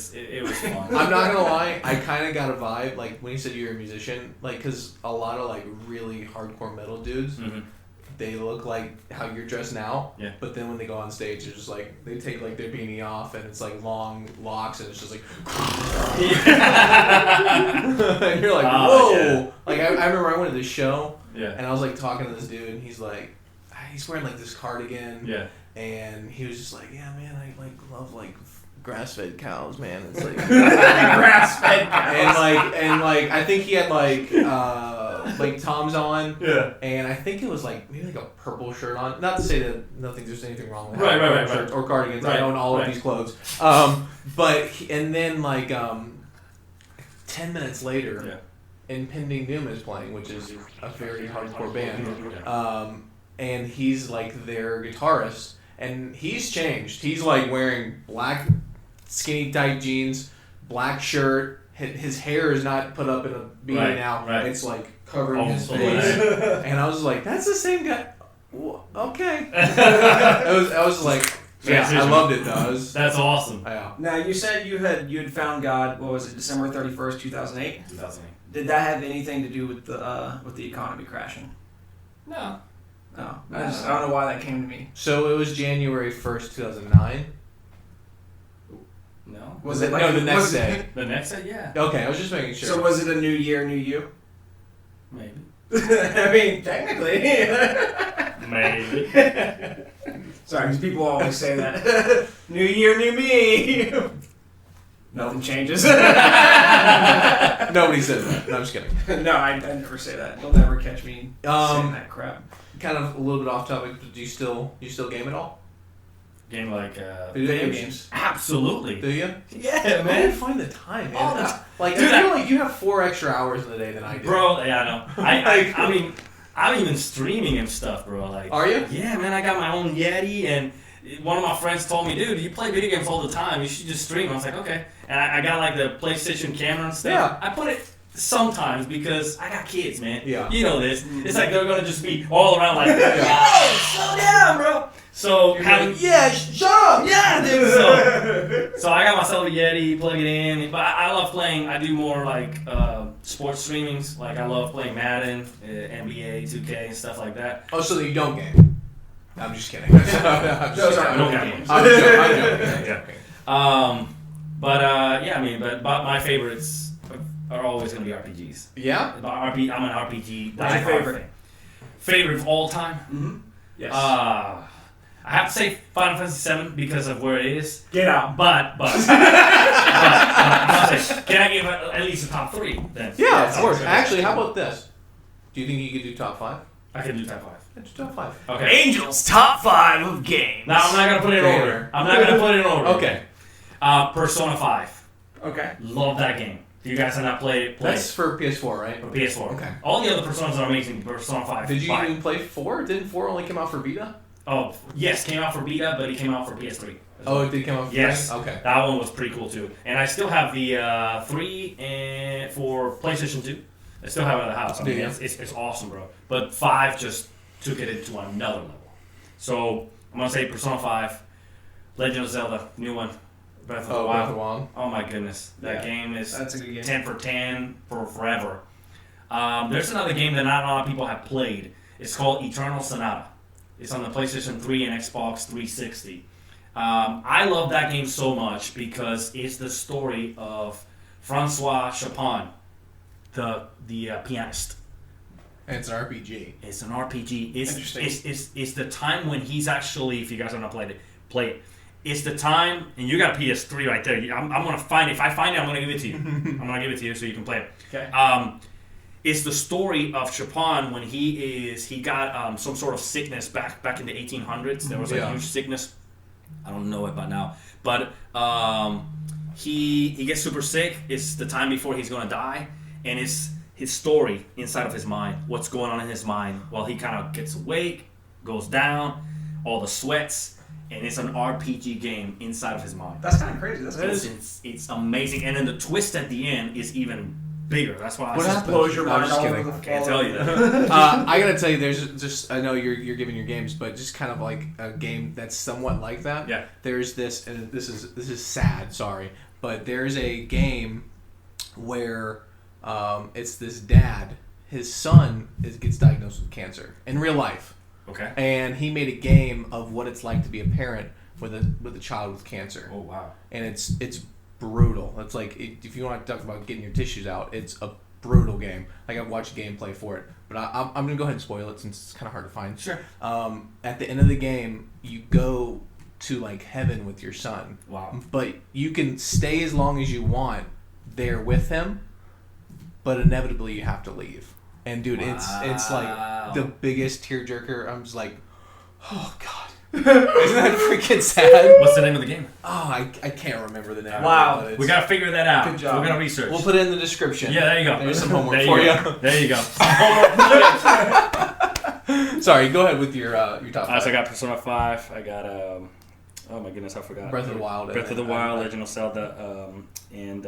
[SPEAKER 3] was fun.
[SPEAKER 1] I'm not gonna lie, I kind of got a vibe like when you said you're a musician, like because a lot of like really hardcore metal dudes.
[SPEAKER 3] Mm-hmm.
[SPEAKER 1] They look like how you're dressed now,
[SPEAKER 3] yeah.
[SPEAKER 1] But then when they go on stage, they're just like they take like their beanie off and it's like long locks and it's just like, and you're like, whoa!
[SPEAKER 3] Yeah.
[SPEAKER 1] Like I remember I went to this show,
[SPEAKER 3] Yeah.
[SPEAKER 1] and I was like talking to this dude, and he's wearing like this cardigan,
[SPEAKER 3] Yeah.
[SPEAKER 1] and he was just like, yeah, man, I like love like grass-fed cows, man. It's like
[SPEAKER 2] grass-fed cows.
[SPEAKER 1] and I think he had like Toms on.
[SPEAKER 3] Yeah.
[SPEAKER 1] And I think it was like maybe like a purple shirt on. Not to say that there's anything wrong with
[SPEAKER 3] Right.
[SPEAKER 1] shirts or cardigans.
[SPEAKER 3] Right.
[SPEAKER 1] I own all of these clothes. And then 10 minutes later, Impending Doom is playing, which is a very hardcore band. And he's like their guitarist, and he's changed. He's like wearing black skinny tight jeans, black shirt. His hair is not put up in a beanie now.
[SPEAKER 3] Right.
[SPEAKER 1] It's like covering his face. And I was like, that's the same guy. Okay. I was like, yeah, I loved it though.
[SPEAKER 3] That's awesome.
[SPEAKER 1] Yeah.
[SPEAKER 2] Now you said you had found God. What was it? December 31st, 2008.
[SPEAKER 3] 2008.
[SPEAKER 2] Did that have anything to do with the economy crashing?
[SPEAKER 3] No.
[SPEAKER 2] No. I don't know why that came to me.
[SPEAKER 1] So it was January 1st, 2009.
[SPEAKER 3] No.
[SPEAKER 2] Was it like
[SPEAKER 1] no, the next day?
[SPEAKER 3] The next day, yeah.
[SPEAKER 1] Okay, I was just making sure.
[SPEAKER 2] So was it a new year, new you?
[SPEAKER 3] Maybe.
[SPEAKER 2] I mean, technically.
[SPEAKER 3] Maybe.
[SPEAKER 2] Sorry, because people always say that. New year, new me. Nothing changes.
[SPEAKER 1] Nobody says that. No, I'm just kidding.
[SPEAKER 2] No, I never say that. You'll never catch me saying that crap.
[SPEAKER 1] Kind of a little bit off topic, but do you still game at all?
[SPEAKER 3] Game like
[SPEAKER 1] Video games?
[SPEAKER 3] Absolutely.
[SPEAKER 1] Do you?
[SPEAKER 3] Yeah,
[SPEAKER 1] I
[SPEAKER 3] man.
[SPEAKER 1] don't find the time, man.
[SPEAKER 3] All the time.
[SPEAKER 1] Like,
[SPEAKER 3] Dude,
[SPEAKER 1] I feel like you have 4 extra hours in the day than I do.
[SPEAKER 3] Bro, yeah, I know. I mean, I'm even streaming and stuff, bro. Like,
[SPEAKER 1] are you?
[SPEAKER 3] Yeah, man. I got my own Yeti, and one of my friends told me, dude, you play video games all the time. You should just stream. I was like, okay. And I got like the PlayStation camera and stuff.
[SPEAKER 1] Yeah.
[SPEAKER 3] I put it sometimes because I got kids, man.
[SPEAKER 1] Yeah.
[SPEAKER 3] You know this. It's like they're gonna just be all around like, yo, slow down, bro. So having
[SPEAKER 1] shut up.
[SPEAKER 3] Yeah, dude. So I got myself a Yeti, plug it in. But I love playing. I do more like sports streamings. Like I love playing Madden, NBA, 2K, and stuff like that.
[SPEAKER 1] Oh, so that you don't game? I'm just kidding.
[SPEAKER 2] Those are no games.
[SPEAKER 1] I'm joking.
[SPEAKER 3] Yeah. Yeah, I mean, but my favorites are always gonna be RPGs.
[SPEAKER 1] Yeah.
[SPEAKER 3] I'm an RPG.
[SPEAKER 2] What's your favorite?
[SPEAKER 3] Favorite of all time?
[SPEAKER 2] Mm-hmm. Yes.
[SPEAKER 3] I have to say Final Fantasy VII because of where it is.
[SPEAKER 2] Get out.
[SPEAKER 3] But can I give at least a top 3 then?
[SPEAKER 1] Yeah, of course. Actually, how about this? Do you think you could do top 5?
[SPEAKER 3] I can do top 5.
[SPEAKER 1] Let's do top 5.
[SPEAKER 3] Okay.
[SPEAKER 2] Angels top 5 of games.
[SPEAKER 3] Now I'm not gonna put it in order.
[SPEAKER 1] Okay.
[SPEAKER 3] Persona 5.
[SPEAKER 2] Okay.
[SPEAKER 3] Love that game. You guys have not played it.
[SPEAKER 1] That's for PS4, right?
[SPEAKER 3] For PS4.
[SPEAKER 1] Okay.
[SPEAKER 3] All the other Personas are amazing. Persona 5.
[SPEAKER 1] Did you even play 4? Didn't 4 only come out for Vita?
[SPEAKER 3] Oh, yes, came out for Vita, but it came out for PS3.
[SPEAKER 1] Oh, it did come out for
[SPEAKER 3] Yes.
[SPEAKER 1] PS3? Okay.
[SPEAKER 3] That one was pretty cool too. And I still have the 3 and for PlayStation 2. I still have it at the house. I mean, it's awesome, bro. But 5 just took it into another level. So I'm gonna say Persona 5, Legend of Zelda, new one, Breath of the Wild. Oh my goodness, that game is
[SPEAKER 2] that's a good game.
[SPEAKER 3] 10 for 10 for forever. There's another game that not a lot of people have played. It's called Eternal Sonata. It's on the PlayStation 3 and Xbox 360. I love that game so much because it's the story of Francois Chopin, the pianist.
[SPEAKER 1] And it's an RPG.
[SPEAKER 3] It's an RPG.
[SPEAKER 2] Interesting.
[SPEAKER 3] It's the time when he's actually, if you guys have not played it, play it. It's the time, and you got a PS3 right there. I'm going to find it. If I find it, I'm going to give it to you. I'm going to give it to you so you can play it.
[SPEAKER 2] Okay.
[SPEAKER 3] It's the story of Chopin when he got some sort of sickness back in the 1800s. There was a huge sickness. I don't know it by now. But he gets super sick. It's the time before he's going to die. And it's his story inside of his mind. What's going on in his mind while he kind of gets awake, goes down, all the sweats. And it's an RPG game inside of his mind.
[SPEAKER 2] That's kind of crazy.
[SPEAKER 3] It's amazing. And then the twist at the end is even bigger. That's why
[SPEAKER 1] What happened?
[SPEAKER 2] Blows your mind all
[SPEAKER 1] kidding.
[SPEAKER 2] over the
[SPEAKER 3] I can't tell you that.
[SPEAKER 1] I gotta tell you, there's just, I know you're giving your games, but just kind of like a game that's somewhat like that.
[SPEAKER 3] Yeah.
[SPEAKER 1] There's this, and this is sad, sorry, but there's a game where it's this dad, his son gets diagnosed with cancer in real life.
[SPEAKER 3] Okay.
[SPEAKER 1] And he made a game of what it's like to be a parent with a child with cancer.
[SPEAKER 3] Oh wow.
[SPEAKER 1] And it's brutal. It's like if you want to talk about getting your tissues out, it's a brutal game. Like I've watched gameplay for it, but I'm gonna go ahead and spoil it since it's kind of hard to find.
[SPEAKER 3] Sure.
[SPEAKER 1] At the end of the game, you go to like heaven with your son.
[SPEAKER 3] Wow.
[SPEAKER 1] But you can stay as long as you want there with him, but inevitably you have to leave. And dude, it's like the biggest tearjerker. I'm just like, oh god, isn't that freaking sad?
[SPEAKER 3] What's the name of the game?
[SPEAKER 1] Oh, I can't remember the name.
[SPEAKER 2] Wow.
[SPEAKER 1] Of it,
[SPEAKER 3] We gotta figure that out.
[SPEAKER 2] Good job.
[SPEAKER 3] We're gonna research.
[SPEAKER 1] We'll put it in the description.
[SPEAKER 3] Yeah, there you go.
[SPEAKER 1] There's some homework
[SPEAKER 3] there
[SPEAKER 1] for
[SPEAKER 3] you
[SPEAKER 1] you.
[SPEAKER 3] go. There you go.
[SPEAKER 1] Sorry, go ahead with your top five.
[SPEAKER 3] So I got Persona 5. I got oh my goodness, I forgot.
[SPEAKER 1] Breath of the Wild.
[SPEAKER 3] Breath of the Wild, Legend of Zelda, and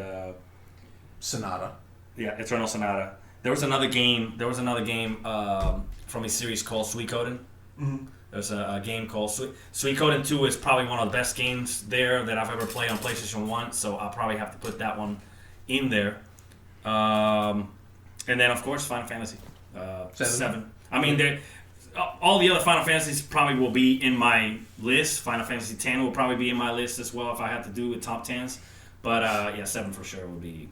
[SPEAKER 1] Sonata.
[SPEAKER 3] yeah, Eternal Sonata. There was another game from a series called Suikoden.
[SPEAKER 2] Mm-hmm.
[SPEAKER 3] There's a game called Suikoden 2 is probably one of the best games there that I've ever played on PlayStation 1, so I'll probably have to put that one in there. And then, of course, Final Fantasy 7. I mean, all the other Final Fantasies probably will be in my list. Final Fantasy 10 will probably be in my list as well if I had to do with top 10s. But, yeah, 7 for sure would be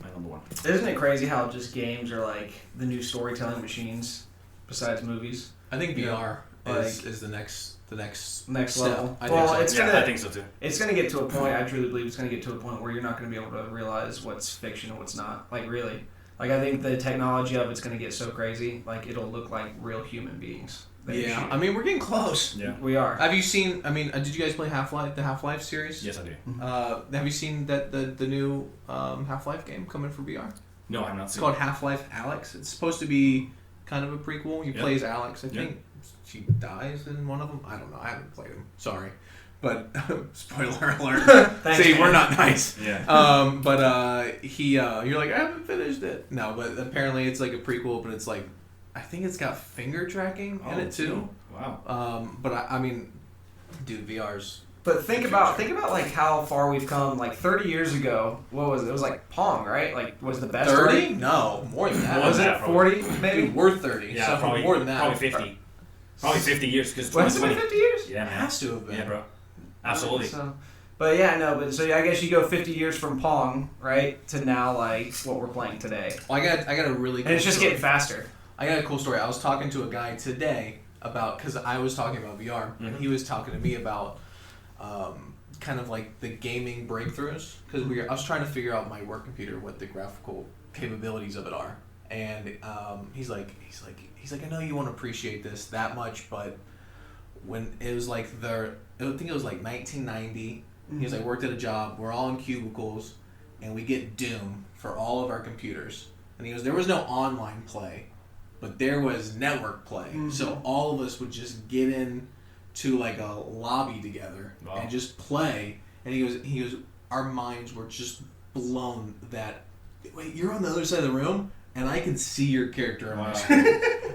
[SPEAKER 3] my number one.
[SPEAKER 2] Isn't it crazy how just games are like the new storytelling machines besides movies?
[SPEAKER 1] I think VR
[SPEAKER 2] like,
[SPEAKER 1] is the next
[SPEAKER 2] next
[SPEAKER 1] step.
[SPEAKER 2] level.
[SPEAKER 1] I think
[SPEAKER 2] Well,
[SPEAKER 1] so.
[SPEAKER 2] it's
[SPEAKER 3] Yeah,
[SPEAKER 2] gonna,
[SPEAKER 3] I think so too.
[SPEAKER 2] It's going to get to a point, I truly believe it's going to get to a point where you're not going to be able to realize what's fiction and what's not. Like, really. Like, I think the technology of it's going to get so crazy, like, it'll look like real human beings.
[SPEAKER 1] Yeah, I mean, we're getting close.
[SPEAKER 3] Yeah.
[SPEAKER 2] We are.
[SPEAKER 1] Have you seen, I mean, did you guys play the Half-Life series?
[SPEAKER 3] Yes, I do.
[SPEAKER 1] Have you seen that the new Half-Life game coming for VR?
[SPEAKER 3] No, I'm not
[SPEAKER 1] It's
[SPEAKER 3] seeing
[SPEAKER 1] called Half-Life Alyx. It's supposed to be kind of a prequel. You play as Alex. I think she dies in one of them. I don't know. I haven't played them. Sorry. But, spoiler alert.
[SPEAKER 2] Thanks,
[SPEAKER 1] See,
[SPEAKER 2] man.
[SPEAKER 1] we're not nice.
[SPEAKER 3] Yeah.
[SPEAKER 1] But you're like, I haven't finished it. No, but apparently it's like a prequel, but it's like, I think it's got finger tracking in it too.
[SPEAKER 3] Wow.
[SPEAKER 1] But I mean, dude, VR's.
[SPEAKER 2] But think about like how far we've come. Like 30 years ago, what was it? It was like Pong, right? Like was the best.
[SPEAKER 1] 30? No, more than that.
[SPEAKER 3] More
[SPEAKER 2] Was
[SPEAKER 3] than
[SPEAKER 2] it
[SPEAKER 3] that, probably.
[SPEAKER 2] 40 maybe?
[SPEAKER 1] Dude, we're 30.
[SPEAKER 3] Yeah,
[SPEAKER 1] so
[SPEAKER 3] probably
[SPEAKER 1] more than that.
[SPEAKER 3] Probably 50. Probably 50 years because
[SPEAKER 2] Was it been 50 years?
[SPEAKER 3] Yeah,
[SPEAKER 1] It
[SPEAKER 3] man.
[SPEAKER 1] has to have been.
[SPEAKER 3] Yeah, bro. Absolutely.
[SPEAKER 2] But yeah, no. But so I guess you go 50 years from Pong, right, to now like what we're playing today,
[SPEAKER 1] Well, I got a really. Cool
[SPEAKER 2] and it's just
[SPEAKER 1] story.
[SPEAKER 2] getting faster.
[SPEAKER 1] I got a cool story. I was talking to a guy today about, because I was talking about VR, and he was talking to me about kind of like the gaming breakthroughs, because I was trying to figure out my work computer what the graphical capabilities of it are, and he's like I know you won't appreciate this that much, but when it was like I think it was like 1990. He was like, worked at a job, we're all in cubicles, and we get Doom for all of our computers, and he goes, there was no online play, but there was network play. So all of us would just get in to like a lobby together and just play. And he goes, our minds were just blown that, wait, you're on the other side of the room and I can see your character on my screen.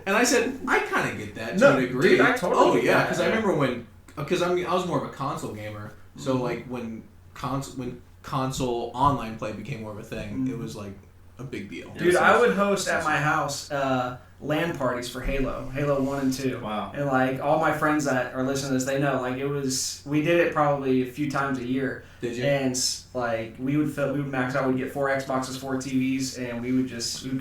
[SPEAKER 1] And I said, I kind of get that to a degree.
[SPEAKER 2] Dude, I totally get that.
[SPEAKER 1] because I remember because I was more of a console gamer. So like when console online play became more of a thing, it was like, a big deal.
[SPEAKER 2] Dude, I would host at my house LAN parties for Halo 1 and 2.
[SPEAKER 3] Wow.
[SPEAKER 2] And like all my friends that are listening to this, they know like we did it probably a few times a year.
[SPEAKER 1] Did you?
[SPEAKER 2] And like we would max out, we'd get 4 Xboxes, 4 TVs, and we would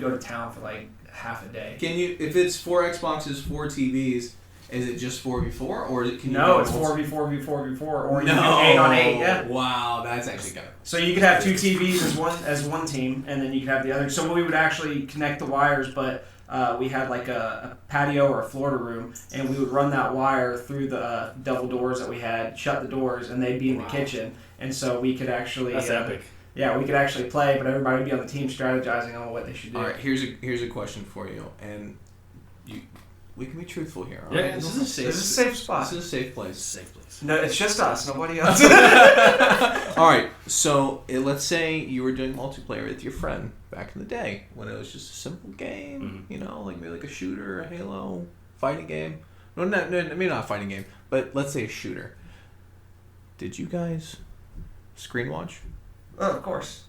[SPEAKER 2] go to town for like half a day.
[SPEAKER 1] Can you, if it's 4 Xboxes, 4 TVs, is it just 4v4 or can you?
[SPEAKER 2] No, it's 4v4v4v4, or you
[SPEAKER 1] no.
[SPEAKER 2] can do 8 on 8. Yeah.
[SPEAKER 1] Wow, that's actually kind of.
[SPEAKER 2] So you could have 2 TVs as one team, and then you could have the other. So we would actually connect the wires, but we had like a patio or a Florida room, and we would run that wire through the double doors that we had, shut the doors, and they'd be in the kitchen, and so we could actually.
[SPEAKER 3] That's epic.
[SPEAKER 2] Yeah, we could actually play, but everybody would be on the team strategizing on what they should do.
[SPEAKER 1] All right, here's a question for you, and we can be truthful here. All
[SPEAKER 3] Yeah,
[SPEAKER 1] right? This is a safe
[SPEAKER 2] spot.
[SPEAKER 1] This is a safe place.
[SPEAKER 3] Safe place.
[SPEAKER 2] No, it's just us. Nobody else.
[SPEAKER 1] All right, so let's say you were doing multiplayer with your friend back in the day when it was just a simple game, you know, like maybe like a shooter, a Halo fighting game. No, maybe not a fighting game, but let's say a shooter. Did you guys screen watch?
[SPEAKER 2] Oh, of course.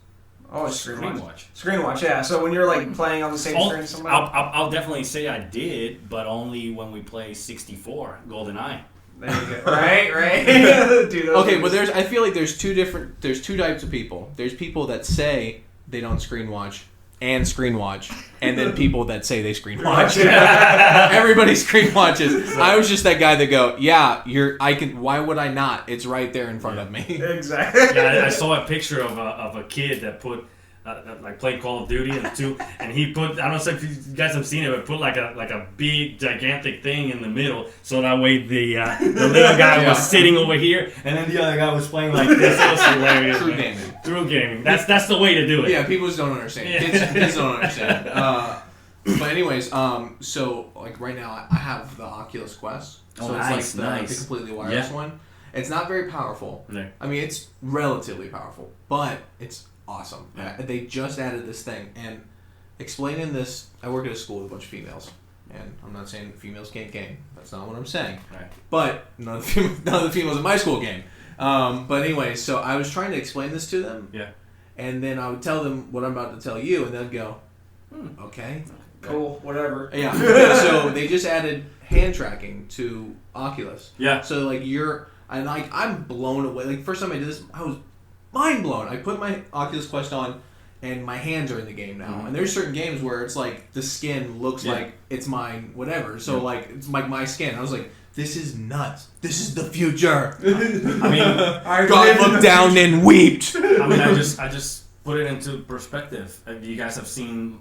[SPEAKER 2] Always screen
[SPEAKER 3] watch.
[SPEAKER 2] Screen watch, yeah. So when you're like playing on the same screen as somebody.
[SPEAKER 3] I'll definitely say I did, but only when we play 64 GoldenEye.
[SPEAKER 2] There you go. Right. Dude,
[SPEAKER 1] Okay, but I feel like there's two types of people. There's people that say they don't screen watch and screen watch, and then people that say they screen watch. Everybody screen watches. I was just that guy that go, yeah, why would I not? It's right there in front of me.
[SPEAKER 2] Exactly.
[SPEAKER 3] Yeah, I saw a picture of a kid that put like played Call of Duty and he put, I don't know if you guys have seen it, but put like a big gigantic thing in the middle, so that way the little guy was sitting over here and then the other guy was playing like this. That was hilarious. True gaming. That's the way to do it.
[SPEAKER 1] Yeah, people just don't understand. Kids don't understand. But anyways, so like right now I have the Oculus Quest. So it's like the completely wireless one. It's not very powerful.
[SPEAKER 3] No.
[SPEAKER 1] I mean, it's relatively powerful, but it's awesome. Yeah. They just added this thing, and explaining this, I work at a school with a bunch of females, and I'm not saying females can't game. That's not what I'm saying.
[SPEAKER 3] Right.
[SPEAKER 1] But none of the females in my school game. But anyway, so I was trying to explain this to them.
[SPEAKER 3] Yeah.
[SPEAKER 1] And then I would tell them what I'm about to tell you, and they'd go, okay.
[SPEAKER 2] Cool, whatever.
[SPEAKER 1] Yeah. So they just added hand tracking to Oculus.
[SPEAKER 3] Yeah.
[SPEAKER 1] So like I'm blown away. Like first time I did this, I was mind blown. I put my Oculus Quest on, and my hands are in the game now. Mm-hmm. And there's certain games where it's like the skin looks like it's mine, whatever. So like it's like my skin. I was like, this is nuts. This is the future.
[SPEAKER 3] I mean,
[SPEAKER 1] God looked down and wept.
[SPEAKER 3] I mean, I just put it into perspective. You guys have seen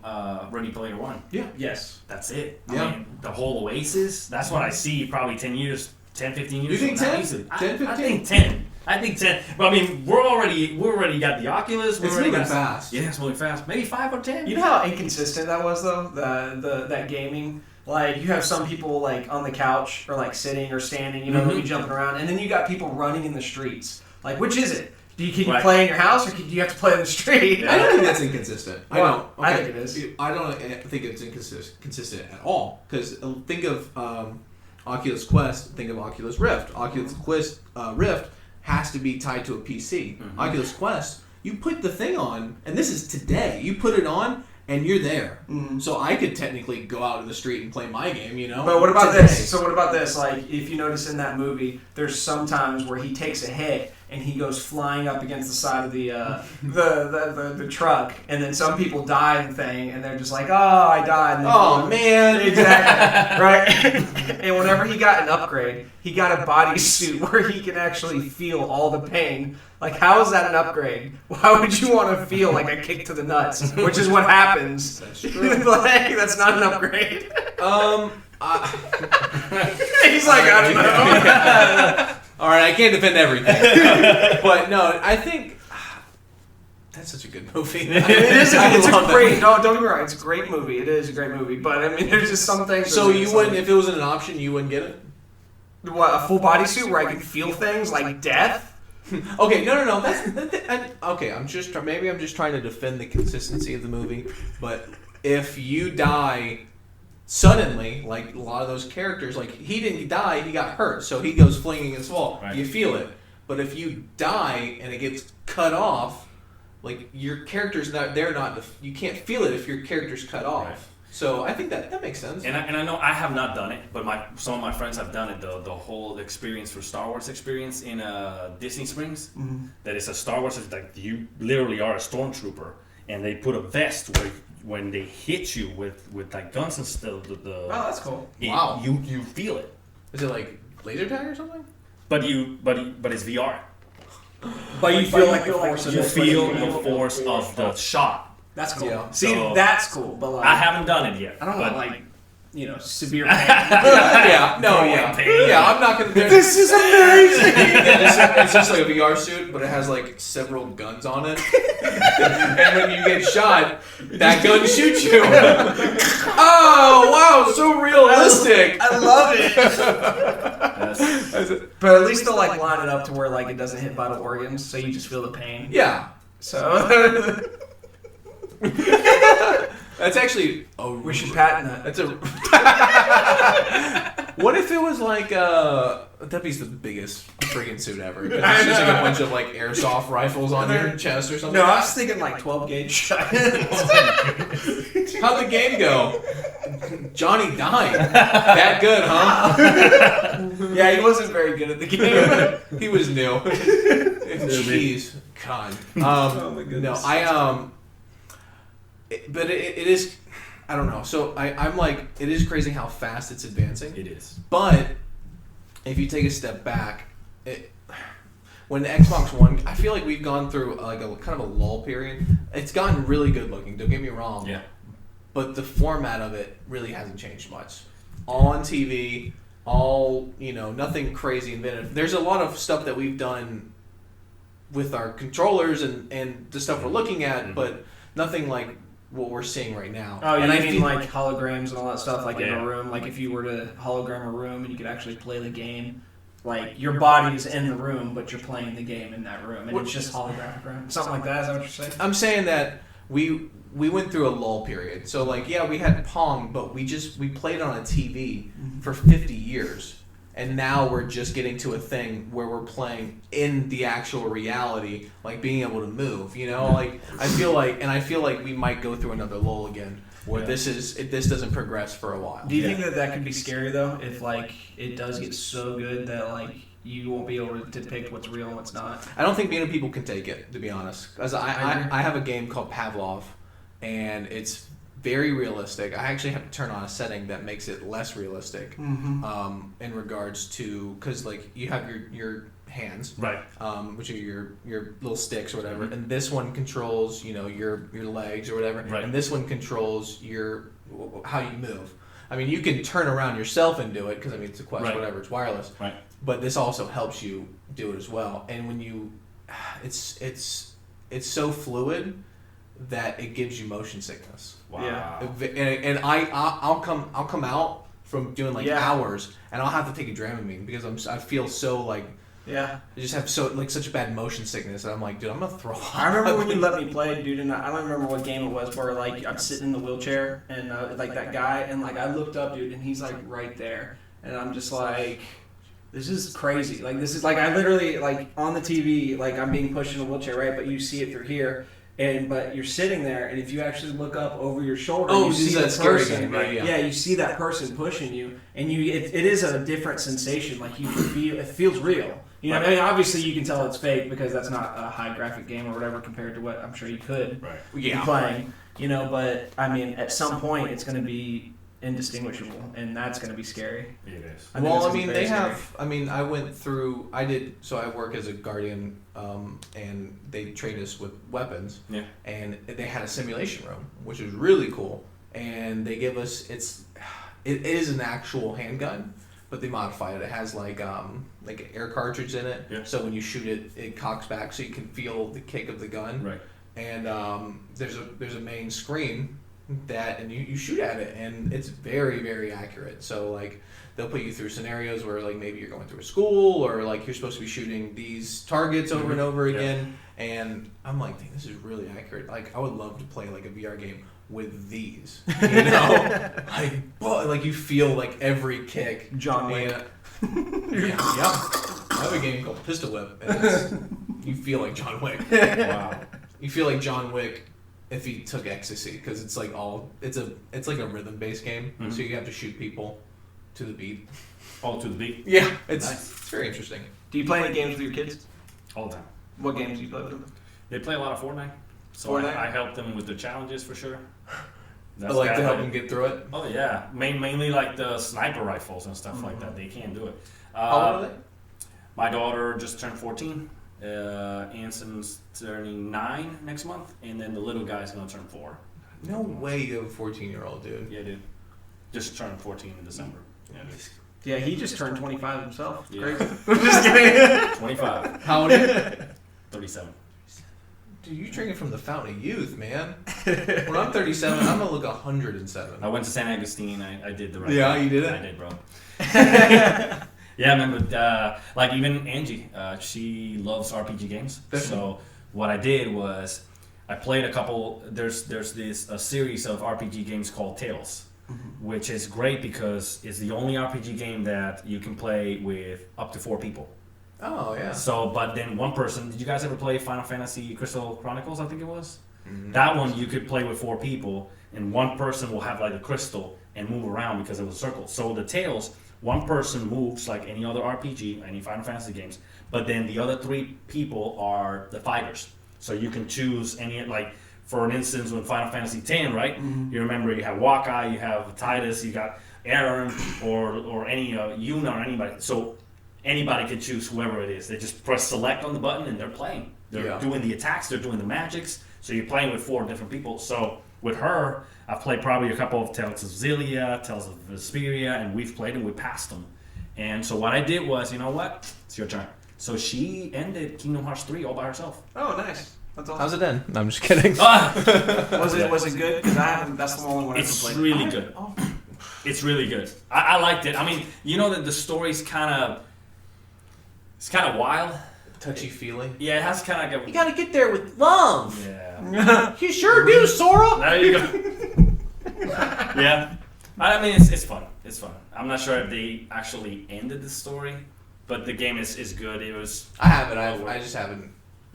[SPEAKER 3] Ready Player One.
[SPEAKER 1] Yeah.
[SPEAKER 2] Yes.
[SPEAKER 3] That's it.
[SPEAKER 1] Yeah.
[SPEAKER 3] I mean, the whole Oasis. That's what I see. Probably 10, 15 years.
[SPEAKER 1] You think 10?
[SPEAKER 3] 10, 15? I think 10. I think 10. But I mean, we already got the Oculus.
[SPEAKER 1] It's moving fast.
[SPEAKER 3] Yeah, it's moving fast. Maybe 5 or 10.
[SPEAKER 2] You know how inconsistent that was though. That gaming. Like you have some people like on the couch or like sitting or standing. You know, they'll be jumping around, and then you got people running in the streets. Like, which is it? Can you play in your house, or do you have to play in the street?
[SPEAKER 1] I don't think that's inconsistent.
[SPEAKER 2] Well,
[SPEAKER 1] I don't. Okay.
[SPEAKER 2] I think it is.
[SPEAKER 1] I don't think it's inconsistent at all. Because think of Oculus Quest, think of Oculus Rift. Oculus Quest Rift has to be tied to a PC. Mm-hmm. Oculus Quest, you put the thing on, and this is today. You put it on, and you're there. Mm-hmm. So I could technically go out in the street and play my game, you know?
[SPEAKER 2] But what about this? So what about this? Like, if you notice in that movie, there's some times where he takes a hit and he goes flying up against the side of the truck, and then some people die in the thing, and they're just like, oh, I died. And
[SPEAKER 1] oh, man.
[SPEAKER 2] Exactly. Right? And whenever he got an upgrade, he got a bodysuit where he can actually feel all the pain. Like, how is that an upgrade? Why would you want to feel like a kick to the nuts? Which is what happens.
[SPEAKER 1] That's true.
[SPEAKER 2] Like, that's not an upgrade. He's like, I don't know.
[SPEAKER 1] All right, I can't defend everything. But no, I think that's such a good movie. I mean,
[SPEAKER 2] it's a great. Don't get me wrong. It's a great movie. It is a great movie. But I mean, there's just some things.
[SPEAKER 1] So you wouldn't, if it wasn't an option, you wouldn't get it?
[SPEAKER 2] What, a full bodysuit where I can feel things like death?
[SPEAKER 1] Okay, no. Okay, I'm just trying to defend the consistency of the movie. But if you die suddenly, like a lot of those characters, like he didn't die, he got hurt, so he goes flinging his wall. Right. You feel it. But if you die and it gets cut off, like your character's not. They're not. You can't feel it if your character's cut off.
[SPEAKER 3] Right.
[SPEAKER 1] So I think that makes sense.
[SPEAKER 3] And I know I have not done it, but some of my friends have done it. The whole experience for Star Wars experience in Disney Springs.
[SPEAKER 2] Mm-hmm.
[SPEAKER 3] That is a Star Wars. It's like you literally are a stormtrooper, and they put a vest where when they hit you with like guns and stuff.
[SPEAKER 2] Oh, that's cool.
[SPEAKER 1] Wow.
[SPEAKER 3] You feel it.
[SPEAKER 1] Is it like laser tag or something?
[SPEAKER 3] But it's VR.
[SPEAKER 2] But you feel like the force of
[SPEAKER 3] You
[SPEAKER 2] it.
[SPEAKER 3] feel the force of the shot.
[SPEAKER 2] That's cool.
[SPEAKER 1] Yeah.
[SPEAKER 2] See,
[SPEAKER 3] So-
[SPEAKER 2] that's cool. But like,
[SPEAKER 3] I haven't done it yet.
[SPEAKER 2] I don't
[SPEAKER 3] but
[SPEAKER 2] want like, severe pain.
[SPEAKER 1] Yeah, no, yeah.
[SPEAKER 3] Pain.
[SPEAKER 1] Yeah, I'm not gonna.
[SPEAKER 2] This is amazing.
[SPEAKER 1] It's just like a VR suit, but it has like several guns on it. And when you get shot, that gun shoots you. Oh, wow, so realistic.
[SPEAKER 2] I love it.
[SPEAKER 3] Yes.
[SPEAKER 2] But at least they'll like line it up to where like it doesn't hit vital organs, so you just feel the pain.
[SPEAKER 1] Yeah.
[SPEAKER 2] So
[SPEAKER 1] That's actually. Oh,
[SPEAKER 2] we should patent that.
[SPEAKER 1] That's a. What if it was like that'd be the biggest friggin' suit ever? 'Cause it's just like a bunch of like airsoft rifles on your chest or something.
[SPEAKER 2] No, I was thinking like 12 gauge shot.
[SPEAKER 1] How'd the game go? Johnny died. That good, huh?
[SPEAKER 2] Yeah, he wasn't very good at the game.
[SPEAKER 1] He was new. Jeez, God.
[SPEAKER 2] Oh my goodness.
[SPEAKER 1] No, but it is. I don't know. So I'm like, it is crazy how fast it's advancing.
[SPEAKER 3] It is.
[SPEAKER 1] But if you take a step back, when the Xbox One, I feel like we've gone through like a kind of a lull period. It's gotten really good looking. Don't get me wrong.
[SPEAKER 3] Yeah.
[SPEAKER 1] But the format of it really hasn't changed much. All on TV, all, nothing crazy inventive. There's a lot of stuff that we've done with our controllers and the stuff we're looking at, but nothing like what we're seeing right now.
[SPEAKER 2] Oh,
[SPEAKER 1] and
[SPEAKER 2] I
[SPEAKER 1] I
[SPEAKER 2] mean
[SPEAKER 1] feel
[SPEAKER 2] like holograms and all that stuff, like in
[SPEAKER 3] Yeah.
[SPEAKER 2] a room. Like if you were to hologram a room and you could actually play the game, like your body is in the room, but you're playing the game in that room, and it's just holographic room. Something like that. Is that what you're saying?
[SPEAKER 1] I'm saying that we went through a lull period. So like, yeah, we had Pong, but we played on a TV for 50 years. And now we're just getting to a thing where we're playing in the actual reality, like being able to move, like I feel like we might go through another lull again where this doesn't progress for a while.
[SPEAKER 2] Do you think that could be scary though, if like it does get so good that like you won't be able to depict what's real and what's not?
[SPEAKER 1] I don't think many people can take it, to be honest. Because I have a game called Pavlov, and it's very realistic. I actually have to turn on a setting that makes it less realistic in regards to, because like you have your hands,
[SPEAKER 3] Right.
[SPEAKER 1] which are your little sticks or whatever, and this one controls your legs or whatever,
[SPEAKER 3] Right.
[SPEAKER 1] and this one controls how you move. I mean, you can turn around yourself and do it because it's a Quest,
[SPEAKER 3] Right.
[SPEAKER 1] whatever, it's wireless.
[SPEAKER 3] Right.
[SPEAKER 1] But this also helps you do it as well. And when it's so fluid that it gives you motion sickness.
[SPEAKER 3] Wow.
[SPEAKER 2] Yeah.
[SPEAKER 1] And I'll come out from doing hours, and I'll have to take a Dramamine because I feel so like.
[SPEAKER 2] Yeah.
[SPEAKER 1] I just have such a bad motion sickness that I'm like, dude, I'm gonna throw up.
[SPEAKER 2] I remember when you let me play, dude, and I don't remember what game it was, where like I'm sitting in the wheelchair and like that guy, and like I looked up, dude, and he's like right there, and I'm just like, this is crazy. Like this is like I literally like on the TV, like I'm being pushed in a wheelchair, right? But you see it through here. But you're sitting there, and if you actually look up over your shoulder, you see
[SPEAKER 1] that
[SPEAKER 2] the
[SPEAKER 1] scary
[SPEAKER 2] person.
[SPEAKER 1] game, right?
[SPEAKER 2] Yeah, you see that person pushing you, and it is a different sensation. Like you feel, it feels real. I mean, obviously you can tell it's fake because that's not a high graphic game or whatever compared to what I'm sure you could be playing. But I mean, at some point it's going to be indistinguishable, and that's going to be scary.
[SPEAKER 3] It is.
[SPEAKER 1] I work as a guardian, and they train us with weapons.
[SPEAKER 3] Yeah.
[SPEAKER 1] And they had a simulation room, which is really cool. And they give us it is an actual handgun, but they modify it. It has like an air cartridge in it.
[SPEAKER 3] Yeah.
[SPEAKER 1] So when you shoot it, it cocks back, so you can feel the kick of the gun.
[SPEAKER 3] Right.
[SPEAKER 1] And there's a main screen and you shoot at it, and it's very, very accurate. So like they'll put you through scenarios where like maybe you're going through a school, or like you're supposed to be shooting these targets over and over again. And I'm like, dang, this is really accurate. Like I would love to play like a VR game with these, like you feel like every kick.
[SPEAKER 2] John Wick.
[SPEAKER 1] Yeah. I have a game called Pistol Whip, and you feel like John Wick.
[SPEAKER 3] Wow.
[SPEAKER 1] You feel like John Wick if he took ecstasy, because it's like it's like a rhythm-based game, so you have to shoot people to the beat.
[SPEAKER 3] Oh, to the beat?
[SPEAKER 1] Yeah, it's very interesting.
[SPEAKER 2] Do you play any games with your kids?
[SPEAKER 3] All the time.
[SPEAKER 2] What games do you play with them?
[SPEAKER 3] They play a lot of Fortnite. So
[SPEAKER 2] Fortnite?
[SPEAKER 3] I help them with the challenges for sure.
[SPEAKER 1] I like to help them get through it.
[SPEAKER 3] Oh yeah, mainly like the sniper rifles and stuff like that. They can't do it.
[SPEAKER 1] How old are they?
[SPEAKER 3] My daughter just turned 14. Anson's turning 9 next month, and then the little guy's gonna turn 4.
[SPEAKER 1] No way you have a 14-year-old, dude.
[SPEAKER 3] Yeah, dude. Just turned 14 in December. Yeah, dude.
[SPEAKER 2] Yeah, he just turned 25 himself.
[SPEAKER 3] Yeah.
[SPEAKER 2] Crazy. I'm just kidding.
[SPEAKER 3] 25.
[SPEAKER 1] How old are you?
[SPEAKER 3] 37.
[SPEAKER 1] Dude, you're drinking from the fountain of youth, man. When I'm 37, I'm gonna look 107.
[SPEAKER 3] I went to San Agustin. I did the right
[SPEAKER 1] Yeah,
[SPEAKER 3] thing.
[SPEAKER 1] you did it?
[SPEAKER 3] I did, bro. Yeah, I remember, like even Angie, she loves RPG games.
[SPEAKER 1] Definitely.
[SPEAKER 3] So what I did was I played a couple, there's a series of RPG games called Tales, which is great because it's the only RPG game that you can play with up to 4 people.
[SPEAKER 1] Oh, yeah.
[SPEAKER 3] So, but then one person, did you guys ever play Final Fantasy Crystal Chronicles, I think it was? That one you could play with 4 people, and one person will have like a crystal and move around because it was a circle. So the Tales, one person moves like any other RPG, any Final Fantasy games, but then the other 3 people are the fighters. So you can choose any, like, for an instance, with Final Fantasy X, right? You remember you have Wakai, you have Titus, you got Aaron, or any Yuna or anybody. So anybody can choose whoever it is. They just press select on the button and they're playing. They're doing the attacks, they're doing the magics. So you're playing with 4 different people. So with her, I've played probably a couple of Tales of Xillia, Tales of Vesperia, and we've played and we passed them. And so what I did was, you know what? It's your turn. So she ended Kingdom Hearts 3 all by herself.
[SPEAKER 2] Oh, nice. That's awesome.
[SPEAKER 1] How's it end? No, I'm just kidding.
[SPEAKER 2] Was it good? Because I haven't. That's the only one I've
[SPEAKER 3] It's
[SPEAKER 2] played.
[SPEAKER 3] really good.
[SPEAKER 2] Oh.
[SPEAKER 3] It's really good. I liked it. I mean, you know that the story's it's kind of wild.
[SPEAKER 1] Touchy feeling.
[SPEAKER 3] Yeah, it has kind of like a...
[SPEAKER 1] You gotta get there with love.
[SPEAKER 3] Yeah.
[SPEAKER 1] You sure do, Sora.
[SPEAKER 3] There you go. Yeah. I mean, it's fun. It's fun. I'm not sure if they actually ended the story, but the game is good. It was...
[SPEAKER 1] I haven't. I just haven't.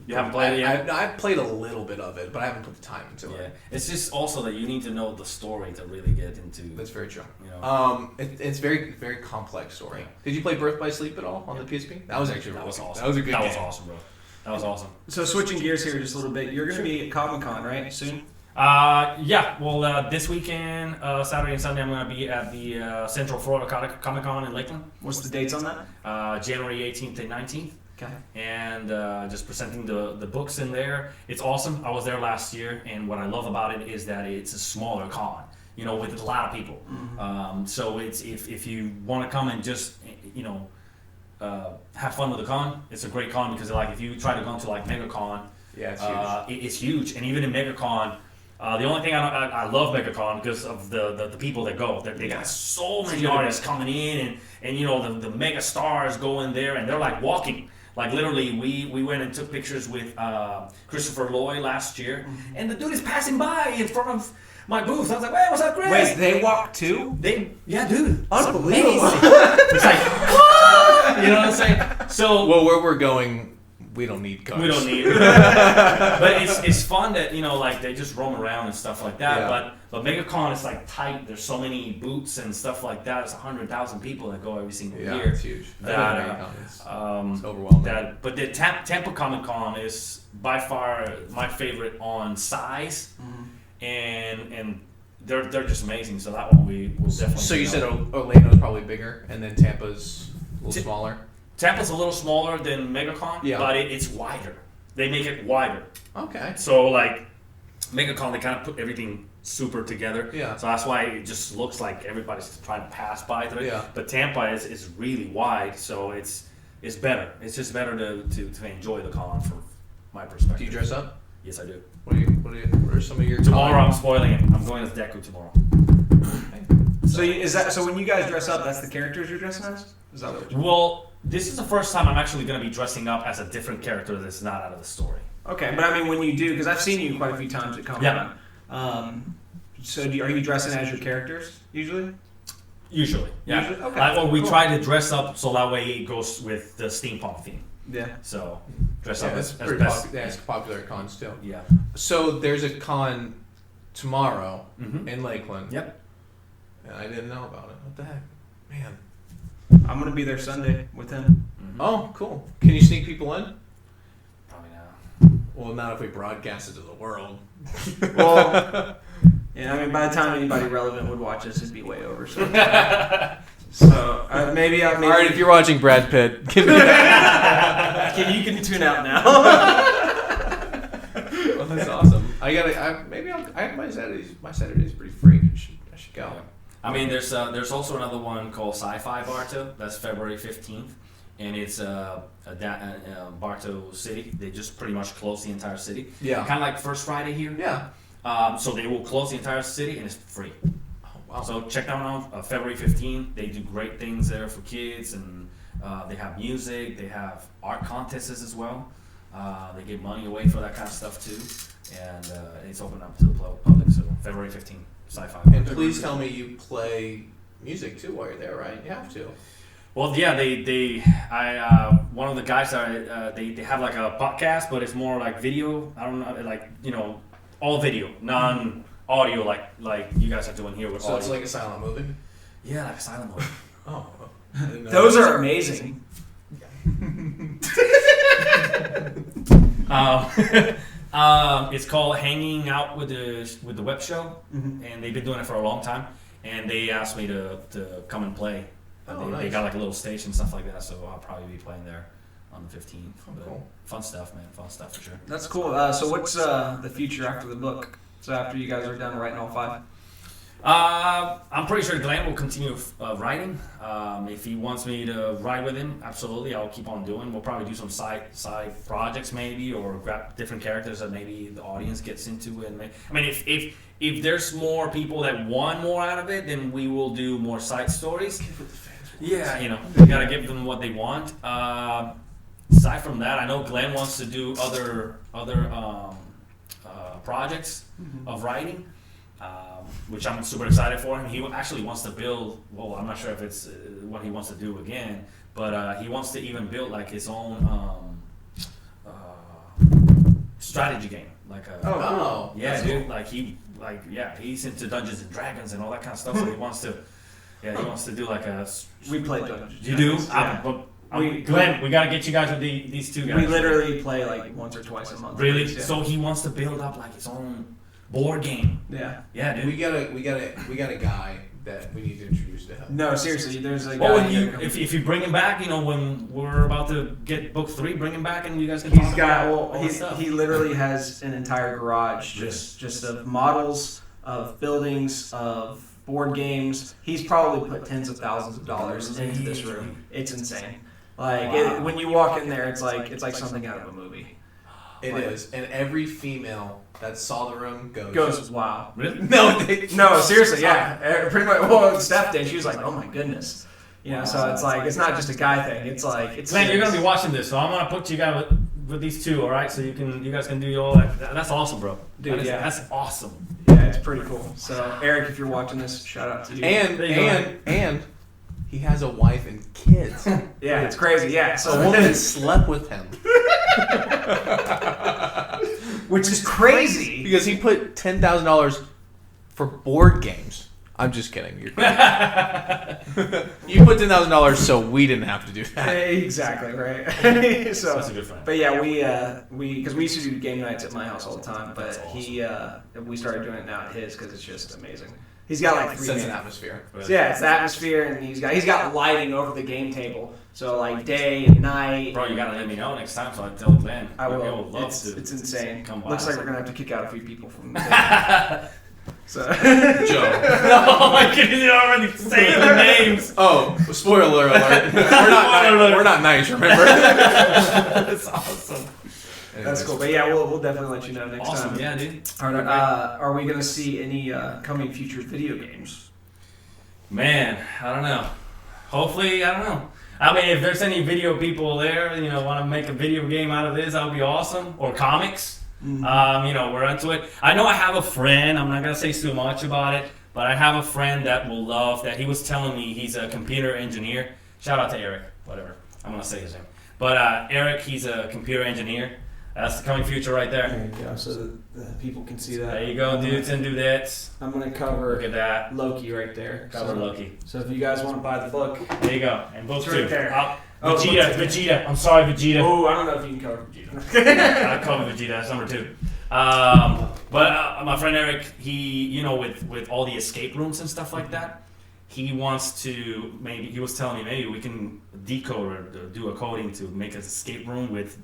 [SPEAKER 3] You haven't played it yet?
[SPEAKER 1] I've played a little bit of it, but I haven't put the time into
[SPEAKER 3] Yeah.
[SPEAKER 1] it.
[SPEAKER 3] It's just also that you need to know the story to really get into...
[SPEAKER 1] That's very true.
[SPEAKER 3] You know.
[SPEAKER 1] It's very, very complex story. Yeah. Did you play Birth by Sleep at all on the PSP? That was actually
[SPEAKER 3] that was awesome.
[SPEAKER 1] That was a good game.
[SPEAKER 3] That was awesome, bro. That was awesome.
[SPEAKER 2] So switching gears here just a little bit, you're going to be at Comic-Con, right, soon?
[SPEAKER 3] Yeah. Well, this weekend, Saturday and Sunday, I'm going to be at the Central Florida Comic-Con in Lakeland.
[SPEAKER 2] What's the dates on that?
[SPEAKER 3] January 18th and 19th.
[SPEAKER 2] Okay.
[SPEAKER 3] And just presenting the books in there. It's awesome. I was there last year, and what I love about it is that it's a smaller con, you know, with a lot of people. So it's if you want to come and just, you know, have fun with the con, it's a great con because like if you try to go to like MegaCon,
[SPEAKER 1] yeah, it's huge.
[SPEAKER 3] It's huge. And even in MegaCon, the only thing I love MegaCon because of the people that go. They got so many artists coming in, and you know the mega stars go in there, and they're like walking. Like literally, we went and took pictures with Christopher Lloyd last year, and the dude is passing by in front of my booth. I was like, "Hey, what's up, Chris?"
[SPEAKER 2] Wait, they walk too?
[SPEAKER 3] Yeah, dude,
[SPEAKER 2] Unbelievable.
[SPEAKER 3] It's like, what? You know what I'm saying? So,
[SPEAKER 1] well, where we're going, we don't need cars.
[SPEAKER 3] we don't need it. But it's fun that, you know, like they just roam around and stuff like that.
[SPEAKER 1] Yeah.
[SPEAKER 3] But MegaCon is like tight. There's so many booths and stuff like that. It's 100,000 people that go every single
[SPEAKER 1] Yeah,
[SPEAKER 3] year.
[SPEAKER 1] it's huge.
[SPEAKER 3] It's
[SPEAKER 1] overwhelming.
[SPEAKER 3] But the Tampa Comic Con is by far my favorite on size, and they're just amazing. So that one we will definitely.
[SPEAKER 1] So you said Orlando's probably bigger, and then Tampa's a little smaller.
[SPEAKER 3] Tampa's a little smaller than MegaCon, but it's wider. They make it wider.
[SPEAKER 1] Okay.
[SPEAKER 3] So like MegaCon, they kind of put everything super together.
[SPEAKER 1] Yeah.
[SPEAKER 3] So that's why it just looks like everybody's trying to pass by through it.
[SPEAKER 1] Yeah.
[SPEAKER 3] But Tampa is really wide, so it's better. It's just better to enjoy the con from my perspective.
[SPEAKER 1] Do you dress up?
[SPEAKER 3] Yes, I do.
[SPEAKER 1] What are some of your
[SPEAKER 3] Tomorrow I'm spoiling it. I'm going as Deku tomorrow.
[SPEAKER 2] So when you guys dress up, that's the characters you're dressing as? Is that what
[SPEAKER 3] Well, this is the first time I'm actually going to be dressing up as a different character that's not out of the story.
[SPEAKER 2] Okay, but I mean when you do, because I've seen you quite a few times at Comic-Con.
[SPEAKER 3] Yeah.
[SPEAKER 2] So are you dressing as your characters usually?
[SPEAKER 3] Usually, yeah.
[SPEAKER 2] Okay.
[SPEAKER 3] Or we try to dress up so that way it goes with the steampunk theme.
[SPEAKER 2] Yeah.
[SPEAKER 3] So dress
[SPEAKER 1] Yeah,
[SPEAKER 3] up
[SPEAKER 1] that's
[SPEAKER 3] as
[SPEAKER 1] pretty
[SPEAKER 3] best.
[SPEAKER 1] popular. That's popular at cons too.
[SPEAKER 3] Yeah.
[SPEAKER 1] So there's a con tomorrow in Lakeland.
[SPEAKER 3] Yep.
[SPEAKER 1] And I didn't know about it. What the heck, man?
[SPEAKER 2] I'm gonna be there Sunday with him.
[SPEAKER 1] Oh, cool. Can you sneak people in?
[SPEAKER 3] Probably not.
[SPEAKER 1] Well, not if we broadcast it to the world.
[SPEAKER 2] Well, yeah, I mean, by the time anybody relevant would watch this, it'd be way over. So, maybe I'll.
[SPEAKER 1] All right, if you're watching Brad Pitt, give me that.
[SPEAKER 2] you can tune out now.
[SPEAKER 1] Well, that's awesome. My Saturday's pretty free. I should go.
[SPEAKER 3] Yeah. I mean, there's also another one called Sci-Fi Bartow. That's February 15th, and it's Bartow City. They just pretty much close the entire city.
[SPEAKER 1] Yeah.
[SPEAKER 3] Kind of like First Friday here.
[SPEAKER 1] Yeah.
[SPEAKER 3] So they will close the entire city, and it's free.
[SPEAKER 1] Oh, wow.
[SPEAKER 3] So check that one out. February 15th. They do great things there for kids, and they have music. They have art contests as well. They give money away for that kind of stuff too, and it's open up to the public. So February 15th. Sci-fi.
[SPEAKER 1] And please tell me you play music too while you're there, right? You have to.
[SPEAKER 3] Well, yeah, one of the guys they have like a podcast, but it's more like video. I don't know, like all video, non-audio, like you guys are doing here with
[SPEAKER 1] So
[SPEAKER 3] audio.
[SPEAKER 1] it's like a silent movie.
[SPEAKER 3] Yeah, like a silent movie.
[SPEAKER 1] Oh.
[SPEAKER 2] Those are amazing.
[SPEAKER 3] It's called Hanging Out with the Web Show, and they've been doing it for a long time. And they asked me to come and play.
[SPEAKER 1] Nice.
[SPEAKER 3] They got like a little stage and stuff like that, so I'll probably be playing there on the 15th.
[SPEAKER 1] Cool.
[SPEAKER 3] Fun stuff, man. Fun stuff for sure.
[SPEAKER 2] That's cool. So what's the future after the book? So after you guys are done writing all 5?
[SPEAKER 3] I'm pretty sure Glenn will continue writing. If he wants me to write with him, absolutely, I'll keep on doing. We'll probably do some side projects maybe, or grab different characters that maybe the audience gets into. And if there's more people that want more out of it, then we will do more side stories. Yeah, we gotta give them what they want. Aside from that, I know Glenn wants to do other projects of writing. Which I'm super excited for him. He actually wants to build, well, I'm not sure if it's what he wants to do again, but he wants to even build like his own strategy game. Like yeah, dude, cool. He's into Dungeons and Dragons and all that kind of stuff. So he wants to do like a.
[SPEAKER 2] We play Dungeons.
[SPEAKER 3] You do?
[SPEAKER 2] Yeah.
[SPEAKER 3] Glenn, we gotta get you guys with these two guys.
[SPEAKER 2] We literally play like once or twice a month.
[SPEAKER 3] Really?
[SPEAKER 2] Yeah.
[SPEAKER 3] So he wants to build up like his own board game.
[SPEAKER 2] Yeah.
[SPEAKER 3] Yeah, dude.
[SPEAKER 1] We got a guy that we need to introduce to him.
[SPEAKER 2] No, seriously, there's a guy.
[SPEAKER 3] Well, if you bring him back, when we're about to get book 3, bring him back and you guys can.
[SPEAKER 2] He literally has an entire garage just of models, of buildings, of board games. He's probably put tens of thousands of dollars into this room. It's insane. When you walk in there, it's like something out of a movie.
[SPEAKER 1] It is, and every female that saw the room
[SPEAKER 2] goes wow.
[SPEAKER 3] Really?
[SPEAKER 2] No, seriously, yeah. Pretty much. Well, Steph did. She was like, "Oh my goodness," So it's like it's not just a guy thing. It's
[SPEAKER 3] Glenn, you're gonna be watching this, so I'm gonna put you guys with these two, all right? So you guys can do all that. That's awesome, bro.
[SPEAKER 2] Dude,
[SPEAKER 3] that's awesome.
[SPEAKER 2] Yeah, it's pretty cool. So Eric, if you're watching this, shout out to you.
[SPEAKER 1] And he has a wife and kids.
[SPEAKER 2] Yeah, it's crazy. Yeah,
[SPEAKER 1] so a woman slept with him.
[SPEAKER 2] Which is crazy
[SPEAKER 1] because he put $10,000 for board games. I'm just kidding. You're kidding. You put $10,000 so we didn't have to do that.
[SPEAKER 2] Exactly right. So
[SPEAKER 3] that's a good friend.
[SPEAKER 2] But yeah, we because we used to do game nights at my house all the time, but awesome. We started doing it now at his because it's just amazing. He's got like 3
[SPEAKER 1] sets an atmosphere.
[SPEAKER 2] Yeah, it's the atmosphere, and he's got lighting over the game table, so like day and night.
[SPEAKER 3] Bro, you gotta let me know next time so I tell Glenn.
[SPEAKER 2] I will.
[SPEAKER 3] Would love to.
[SPEAKER 2] It's insane.
[SPEAKER 3] Come by.
[SPEAKER 2] Looks like we're gonna have to kick out a few people from the So
[SPEAKER 1] Joe.
[SPEAKER 3] Oh my goodness, you're already saying the names.
[SPEAKER 1] Oh, spoiler alert. We're not nice, remember?
[SPEAKER 3] That's awesome.
[SPEAKER 2] That's cool, but yeah, we'll definitely let you know next time.
[SPEAKER 3] Awesome, yeah, dude.
[SPEAKER 2] Are we gonna see any coming future video games?
[SPEAKER 3] Man, I don't know. Hopefully, I don't know. I mean, if there's any video people there, want to make a video game out of this, that would be awesome. Or comics. Mm-hmm. We're into it. I know I have a friend. I'm not gonna say too much about it, but I have a friend that will love that. He was telling me he's a computer engineer. Shout out to Eric. Whatever. I'm gonna say his name. But Eric, he's a computer engineer. That's the coming future right there.
[SPEAKER 2] There you go, so that people can see that.
[SPEAKER 3] There you go, dudes and dudettes.
[SPEAKER 2] I'm going to cover
[SPEAKER 3] Look at that.
[SPEAKER 2] Loki right there.
[SPEAKER 3] Cover Loki.
[SPEAKER 2] So if you guys want to buy the book.
[SPEAKER 3] There you go. And books
[SPEAKER 2] It's right
[SPEAKER 3] too.
[SPEAKER 2] there.
[SPEAKER 3] Vegeta. I'm sorry, Vegeta.
[SPEAKER 2] Oh, I don't know if you can cover Vegeta.
[SPEAKER 3] I cover Vegeta. That's number 2. But my friend Eric, he, with all the escape rooms and stuff like that, he wants to he was telling me maybe we can decode or do a coding to make an escape room with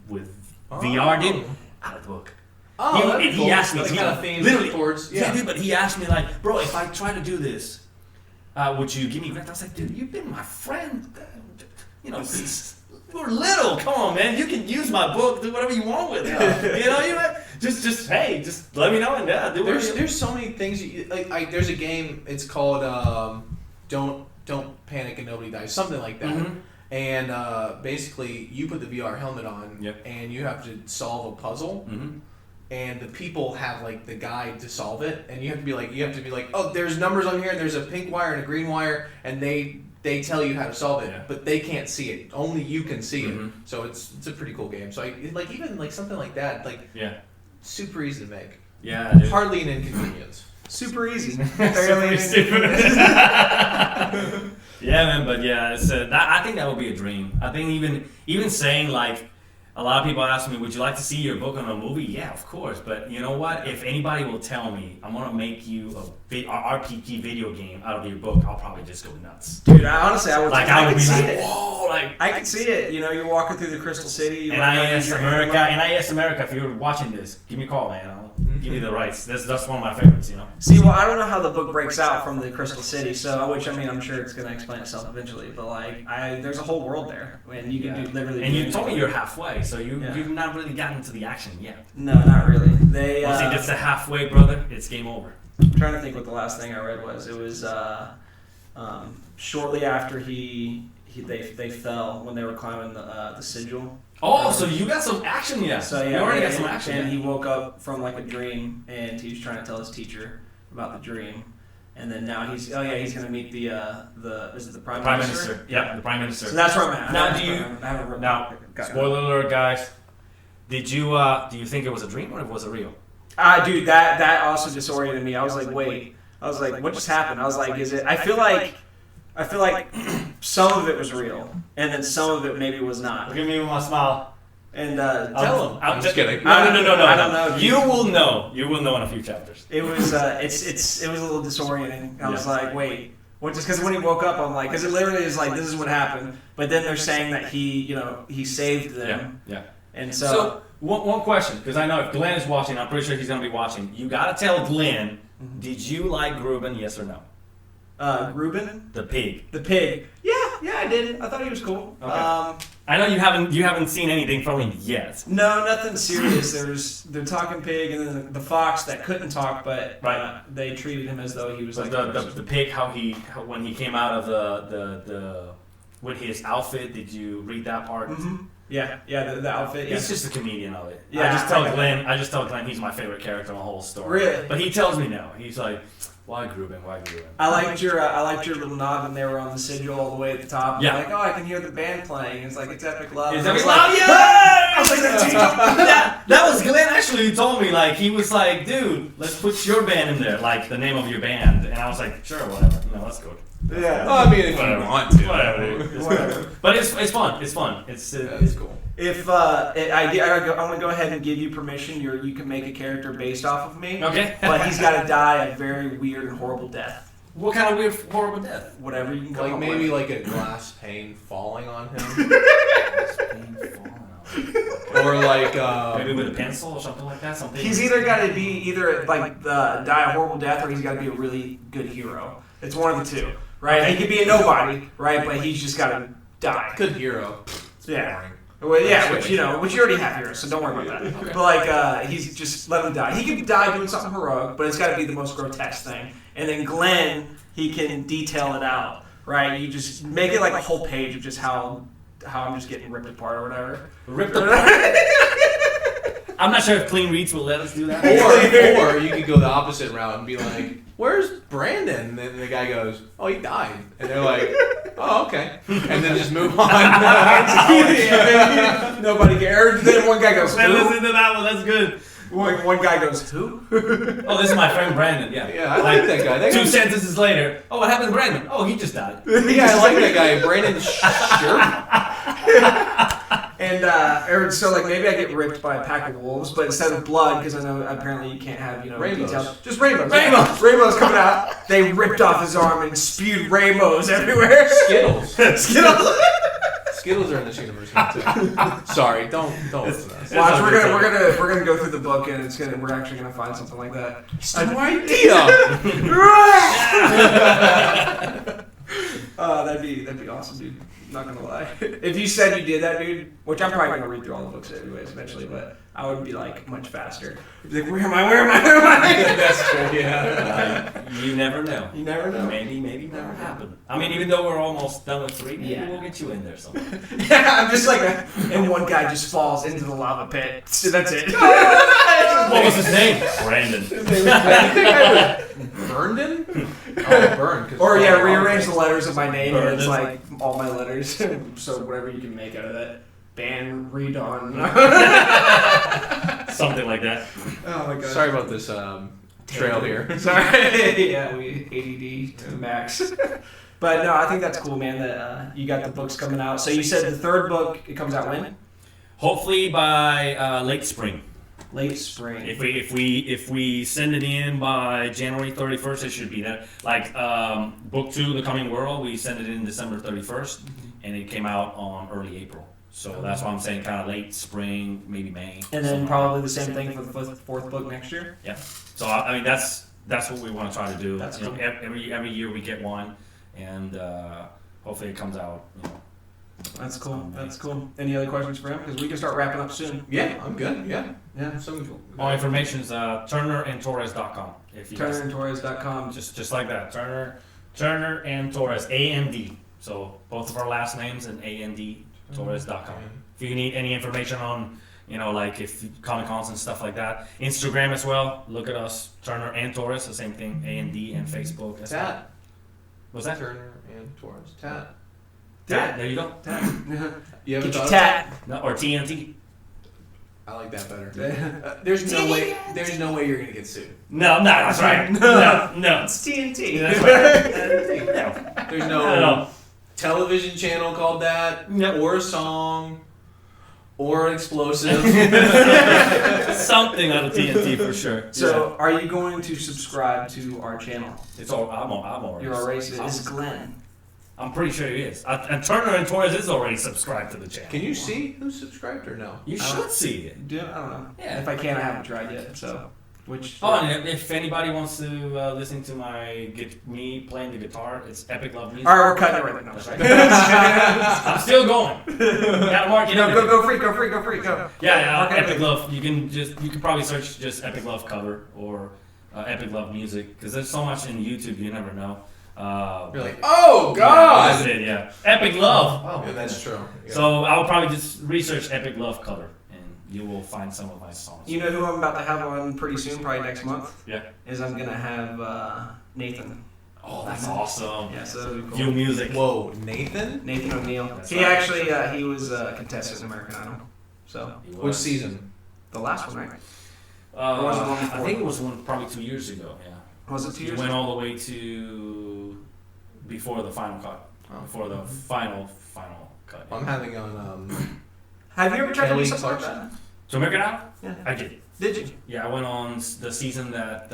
[SPEAKER 3] VR, dude. Out of the book.
[SPEAKER 1] Oh,
[SPEAKER 3] he asked me,
[SPEAKER 1] kind of themes
[SPEAKER 3] literally,
[SPEAKER 1] towards,
[SPEAKER 3] dude, but he asked me like, bro, if I try to do this, would you give me rent? I was like, dude, you've been my friend, since we were little. Come on, man, you can use my book, do whatever you want with it. Just let me know and do whatever.
[SPEAKER 1] There's so many things there's a game. It's called Don't Panic and Nobody Dies, something like that.
[SPEAKER 3] Mm-hmm.
[SPEAKER 1] And basically, you put the VR helmet on,
[SPEAKER 3] Yep.
[SPEAKER 1] and you have to solve a puzzle.
[SPEAKER 3] Mm-hmm.
[SPEAKER 1] And the people have like the guide to solve it, and you have to be like, oh, there's numbers on here, and there's a pink wire and a green wire, and they tell you how to solve it, but they can't see it. Only you can see it. So it's a pretty cool game. So even something like that, super easy to make.
[SPEAKER 3] Yeah, dude.
[SPEAKER 1] Hardly an inconvenience.
[SPEAKER 2] Super easy.
[SPEAKER 3] Fairly stupid. Yeah, man, but yeah, I think that would be a dream. I think even saying like, a lot of people ask me, would you like to see your book on a movie? Yeah, of course. But you know what? If anybody will tell me, I'm going to make you a RPG video game out of your book, I'll probably just go nuts.
[SPEAKER 2] Dude, honestly, I would
[SPEAKER 3] be
[SPEAKER 2] see
[SPEAKER 3] like,
[SPEAKER 2] it.
[SPEAKER 3] whoa,
[SPEAKER 2] I can see it. You're walking through the Crystal City.
[SPEAKER 3] NIS America, if you're watching this, give me a call, man. I'll give you the rights. That's one of my favorites,
[SPEAKER 2] See, well, I don't know how the book breaks out from the Crystal City, I'm sure it's going to explain itself eventually. But there's a whole world there, and you can do literally.
[SPEAKER 3] And you told me you're halfway, so you've not really gotten into the action yet.
[SPEAKER 2] No, not really.
[SPEAKER 3] See, that's the halfway, brother. It's game over.
[SPEAKER 2] I'm trying to think what the last thing I read was. It was shortly after they fell when they were climbing the sigil.
[SPEAKER 3] Oh, so you got some action yet?
[SPEAKER 2] So
[SPEAKER 3] you already got some action.
[SPEAKER 2] And he woke up from a dream, and he was trying to tell his teacher about the dream. And then now he's going to meet the prime minister?
[SPEAKER 3] Yeah, the prime minister.
[SPEAKER 2] So that's where I'm at.
[SPEAKER 3] Now, spoiler alert, guys. Do you think it was a dream or was it real?
[SPEAKER 2] Dude, that also disoriented me. I was like, wait. I was like, what just happened? I was like, is it? I feel like some of it was real, and then some of it maybe was not.
[SPEAKER 3] Look at me with my smile.
[SPEAKER 2] And
[SPEAKER 1] tell him.
[SPEAKER 3] I'm just kidding.
[SPEAKER 2] No. I don't know.
[SPEAKER 3] You will know. You will know in a few chapters.
[SPEAKER 2] It was it was a little disorienting. I was like, wait. What? Just because when he woke up, I'm like, because it literally is like, this is what happened. But then they're saying that he saved them.
[SPEAKER 3] Yeah.
[SPEAKER 2] And so
[SPEAKER 3] one question, because I know if Glenn is watching, I'm pretty sure he's going to be watching. You got to tell Glenn, did you like Gruben, yes or no?
[SPEAKER 2] Gruben?
[SPEAKER 3] The pig.
[SPEAKER 2] The pig. Yeah, I did. I thought he was cool.
[SPEAKER 3] Okay. I know you haven't seen anything from him yet.
[SPEAKER 2] No, nothing serious. They're talking pig, and then the fox that couldn't talk, but they treated him as though he was like
[SPEAKER 3] the pig. How when he came out of the with his outfit. Did you read that part?
[SPEAKER 2] Mm-hmm. Yeah, the outfit.
[SPEAKER 3] He's just a comedian of it.
[SPEAKER 2] Yeah,
[SPEAKER 3] I just tell Glenn he's my favorite character in the whole story.
[SPEAKER 2] Really?
[SPEAKER 3] But he tells me no. He's like, why Gruben?
[SPEAKER 2] I liked your little nod when they were on the sigil all the way at the top.
[SPEAKER 3] Yeah.
[SPEAKER 2] Like, oh, I can hear the band playing. It's like, it's Epic Love.
[SPEAKER 3] It's Epic Love, yeah! I was like,
[SPEAKER 2] that
[SPEAKER 3] was Glenn actually who told me, like, he was like, dude, let's put your band in there, like, the name of your band. And I was like, sure, whatever. No, that's good.
[SPEAKER 2] Yeah.
[SPEAKER 1] Well, I mean, if you want to.
[SPEAKER 3] Whatever. But it's fun. It's fun. It's
[SPEAKER 1] cool.
[SPEAKER 2] If I want to go ahead and give you permission, you can make a character based off of me.
[SPEAKER 3] Okay.
[SPEAKER 2] But he's got to die a very weird and horrible death.
[SPEAKER 3] What kind of weird, horrible death?
[SPEAKER 2] Whatever you can come
[SPEAKER 1] like
[SPEAKER 2] up
[SPEAKER 1] maybe
[SPEAKER 2] with.
[SPEAKER 1] like a glass pane falling on him. Or like
[SPEAKER 3] maybe with a pencil or something like that. Something.
[SPEAKER 2] He's either got to be die a horrible death, or he's got to be a really good hero. It's one of the two, right? He could be a nobody, right? But he's just got to die.
[SPEAKER 1] Good hero.
[SPEAKER 2] Yeah.
[SPEAKER 1] Boring.
[SPEAKER 2] Well, yeah, which you already have here, so don't worry about that. Okay. But he's just let him die. He could die doing something heroic, but it's got to be the most grotesque thing. And then Glenn, he can detail it out, right? You just make it like a whole page of just how I'm just getting ripped apart or whatever.
[SPEAKER 3] Ripped apart. I'm not sure if Clean Reads will let us do that.
[SPEAKER 1] Or you could go the opposite route and be like, "Where's Brandon?" And the guy goes, "Oh, he died." And they're like, "Oh, okay." And then just move on.
[SPEAKER 2] Nobody cares. Then one guy goes,
[SPEAKER 3] Man,
[SPEAKER 2] "Who?"
[SPEAKER 3] listen to that one. That's good.
[SPEAKER 2] One guy goes, "Who?"
[SPEAKER 3] Oh, this is my friend Brandon. Yeah.
[SPEAKER 1] Yeah, I like that guy. That
[SPEAKER 3] 2
[SPEAKER 1] guy-
[SPEAKER 3] sentences later. Oh, what happened to Brandon? Oh, he just died.
[SPEAKER 1] Yeah, I like that guy. Brandon Sure.
[SPEAKER 2] And so like maybe I get ripped by a pack of wolves, but instead of blood, because I know apparently you can't have
[SPEAKER 1] Rainbows.
[SPEAKER 2] details, just rainbows. Rainbows coming out. They ripped off his arm and spewed rainbows everywhere.
[SPEAKER 1] Skittles.
[SPEAKER 2] Skittles.
[SPEAKER 1] Skittles are in this universe now too. Sorry, don't listen to us.
[SPEAKER 2] Watch, we're gonna go through the book and we're actually gonna find something like that.
[SPEAKER 1] No idea.
[SPEAKER 2] That'd be awesome, dude. Not gonna lie. If you said you did that, dude, which I'm probably gonna read through all the books anyways eventually, but I would be like much faster. You'd be like, where am I?
[SPEAKER 1] That's true. Yeah.
[SPEAKER 3] You never know.
[SPEAKER 2] You never know.
[SPEAKER 3] Maybe never happened. I mean, even though we're almost done with 3, maybe we'll get you in there somewhere.
[SPEAKER 2] Yeah, I'm just like, and one guy just falls into the lava pit. So that's it.
[SPEAKER 3] What was his name? Brandon.
[SPEAKER 1] Herndon? Oh, Burn.
[SPEAKER 2] Or rearrange the letters of my name and it's like all my letters. So whatever you can make out of that. Ban redon.
[SPEAKER 3] Something like that.
[SPEAKER 2] Oh my god.
[SPEAKER 1] Sorry about this trail here.
[SPEAKER 2] Sorry. Yeah, we ADD to max. But no, I think that's cool, man. That you got the books coming out. So you said the 3rd book it comes out when?
[SPEAKER 3] Hopefully by late spring.
[SPEAKER 2] Late spring.
[SPEAKER 3] If we send it in by January 31st, it should be that. Like book 2, The Coming World, we sent it in December 31st, and it came out on early April. So that's why I'm saying kind of late spring, maybe May.
[SPEAKER 2] And then probably the same thing for the 4th book next year.
[SPEAKER 3] Yeah. So I mean that's what we want to try to do.
[SPEAKER 2] That's
[SPEAKER 3] you know,
[SPEAKER 2] cool.
[SPEAKER 3] every year we get one, and hopefully it comes out. You know.
[SPEAKER 2] That's cool. That's cool. Any other questions for him? Because we can start wrapping up soon.
[SPEAKER 1] Yeah, I'm good. Yeah.
[SPEAKER 2] Yeah.
[SPEAKER 3] All information is TurnerandTorres.com. If you guys,
[SPEAKER 2] TurnerandTorres.com.
[SPEAKER 3] just like that. Turner and Torres, A-N-D. So both of our last names and A-N-D, Torres.com. If you need any information on, like if Comic Cons and stuff like that, Instagram as well. Look at us, Turner and Torres, the same thing, A-N-D, and Facebook.
[SPEAKER 1] Tat.
[SPEAKER 3] What's that?
[SPEAKER 1] There's Turner and Torres. Tat.
[SPEAKER 3] Tat. There you go.
[SPEAKER 1] You
[SPEAKER 2] Get
[SPEAKER 1] haven't
[SPEAKER 2] your
[SPEAKER 1] thought
[SPEAKER 2] tat.
[SPEAKER 3] No, or TNT.
[SPEAKER 1] I like that better. There's no way you're gonna get sued.
[SPEAKER 3] No, that's right. No.
[SPEAKER 2] It's TNT.
[SPEAKER 3] That's right.
[SPEAKER 1] There's
[SPEAKER 3] No.
[SPEAKER 1] no television channel called that,
[SPEAKER 3] Yep.
[SPEAKER 1] or a song, or an explosive.
[SPEAKER 3] Something out of TNT for sure.
[SPEAKER 2] So, are you going to subscribe to our channel?
[SPEAKER 3] It's all. I'm already.
[SPEAKER 2] You're already. It's Glenn.
[SPEAKER 3] I'm pretty sure he is. And Turner and Torres is already subscribed to the channel.
[SPEAKER 1] Can you see who's subscribed or no?
[SPEAKER 3] You should see it.
[SPEAKER 2] I don't know.
[SPEAKER 3] Yeah.
[SPEAKER 2] If I can, I haven't tried yet. So, which?
[SPEAKER 3] Oh, and if anybody wants to listen to me playing the guitar, it's Epic Love Music.
[SPEAKER 2] All right, we're cutting it right now.
[SPEAKER 3] That's right. I'm still going. Gotta mark it.
[SPEAKER 2] Go free, go.
[SPEAKER 3] Yeah,
[SPEAKER 2] Mark it.
[SPEAKER 3] Epic Love. You can probably search just Epic Love cover or Epic Love Music because there's so much in YouTube you never know.
[SPEAKER 1] You're like, oh God!
[SPEAKER 3] That's it, yeah. Epic Love.
[SPEAKER 1] Oh, yeah, that's true. Yeah.
[SPEAKER 3] So I'll probably just research Epic Love cover, and you will find some of my songs.
[SPEAKER 2] You know who I'm about to have on pretty soon, probably next month?
[SPEAKER 3] Yeah.
[SPEAKER 2] Is I'm gonna have Nathan.
[SPEAKER 3] Oh, that's awesome.
[SPEAKER 2] Yeah, so that'll be cool.
[SPEAKER 3] View music.
[SPEAKER 1] Whoa, Nathan?
[SPEAKER 2] Nathan O'Neill.
[SPEAKER 3] That's
[SPEAKER 2] He
[SPEAKER 3] right.
[SPEAKER 2] actually he was a contestant in American Idol. So
[SPEAKER 1] Which season?
[SPEAKER 2] the last one, right? Or was it one before?
[SPEAKER 3] I think it was one probably 2 years ago. Yeah.
[SPEAKER 2] Was it 2
[SPEAKER 3] You
[SPEAKER 2] years?
[SPEAKER 3] went all the way to before the final cut. Before the final cut.
[SPEAKER 1] I'm having on.
[SPEAKER 2] Have you ever tried to do
[SPEAKER 1] Kelly
[SPEAKER 2] something like
[SPEAKER 1] Clarkson.
[SPEAKER 2] that?
[SPEAKER 3] To American Idol?
[SPEAKER 2] Yeah.
[SPEAKER 3] I did.
[SPEAKER 2] Did you?
[SPEAKER 3] Yeah, I went on the season that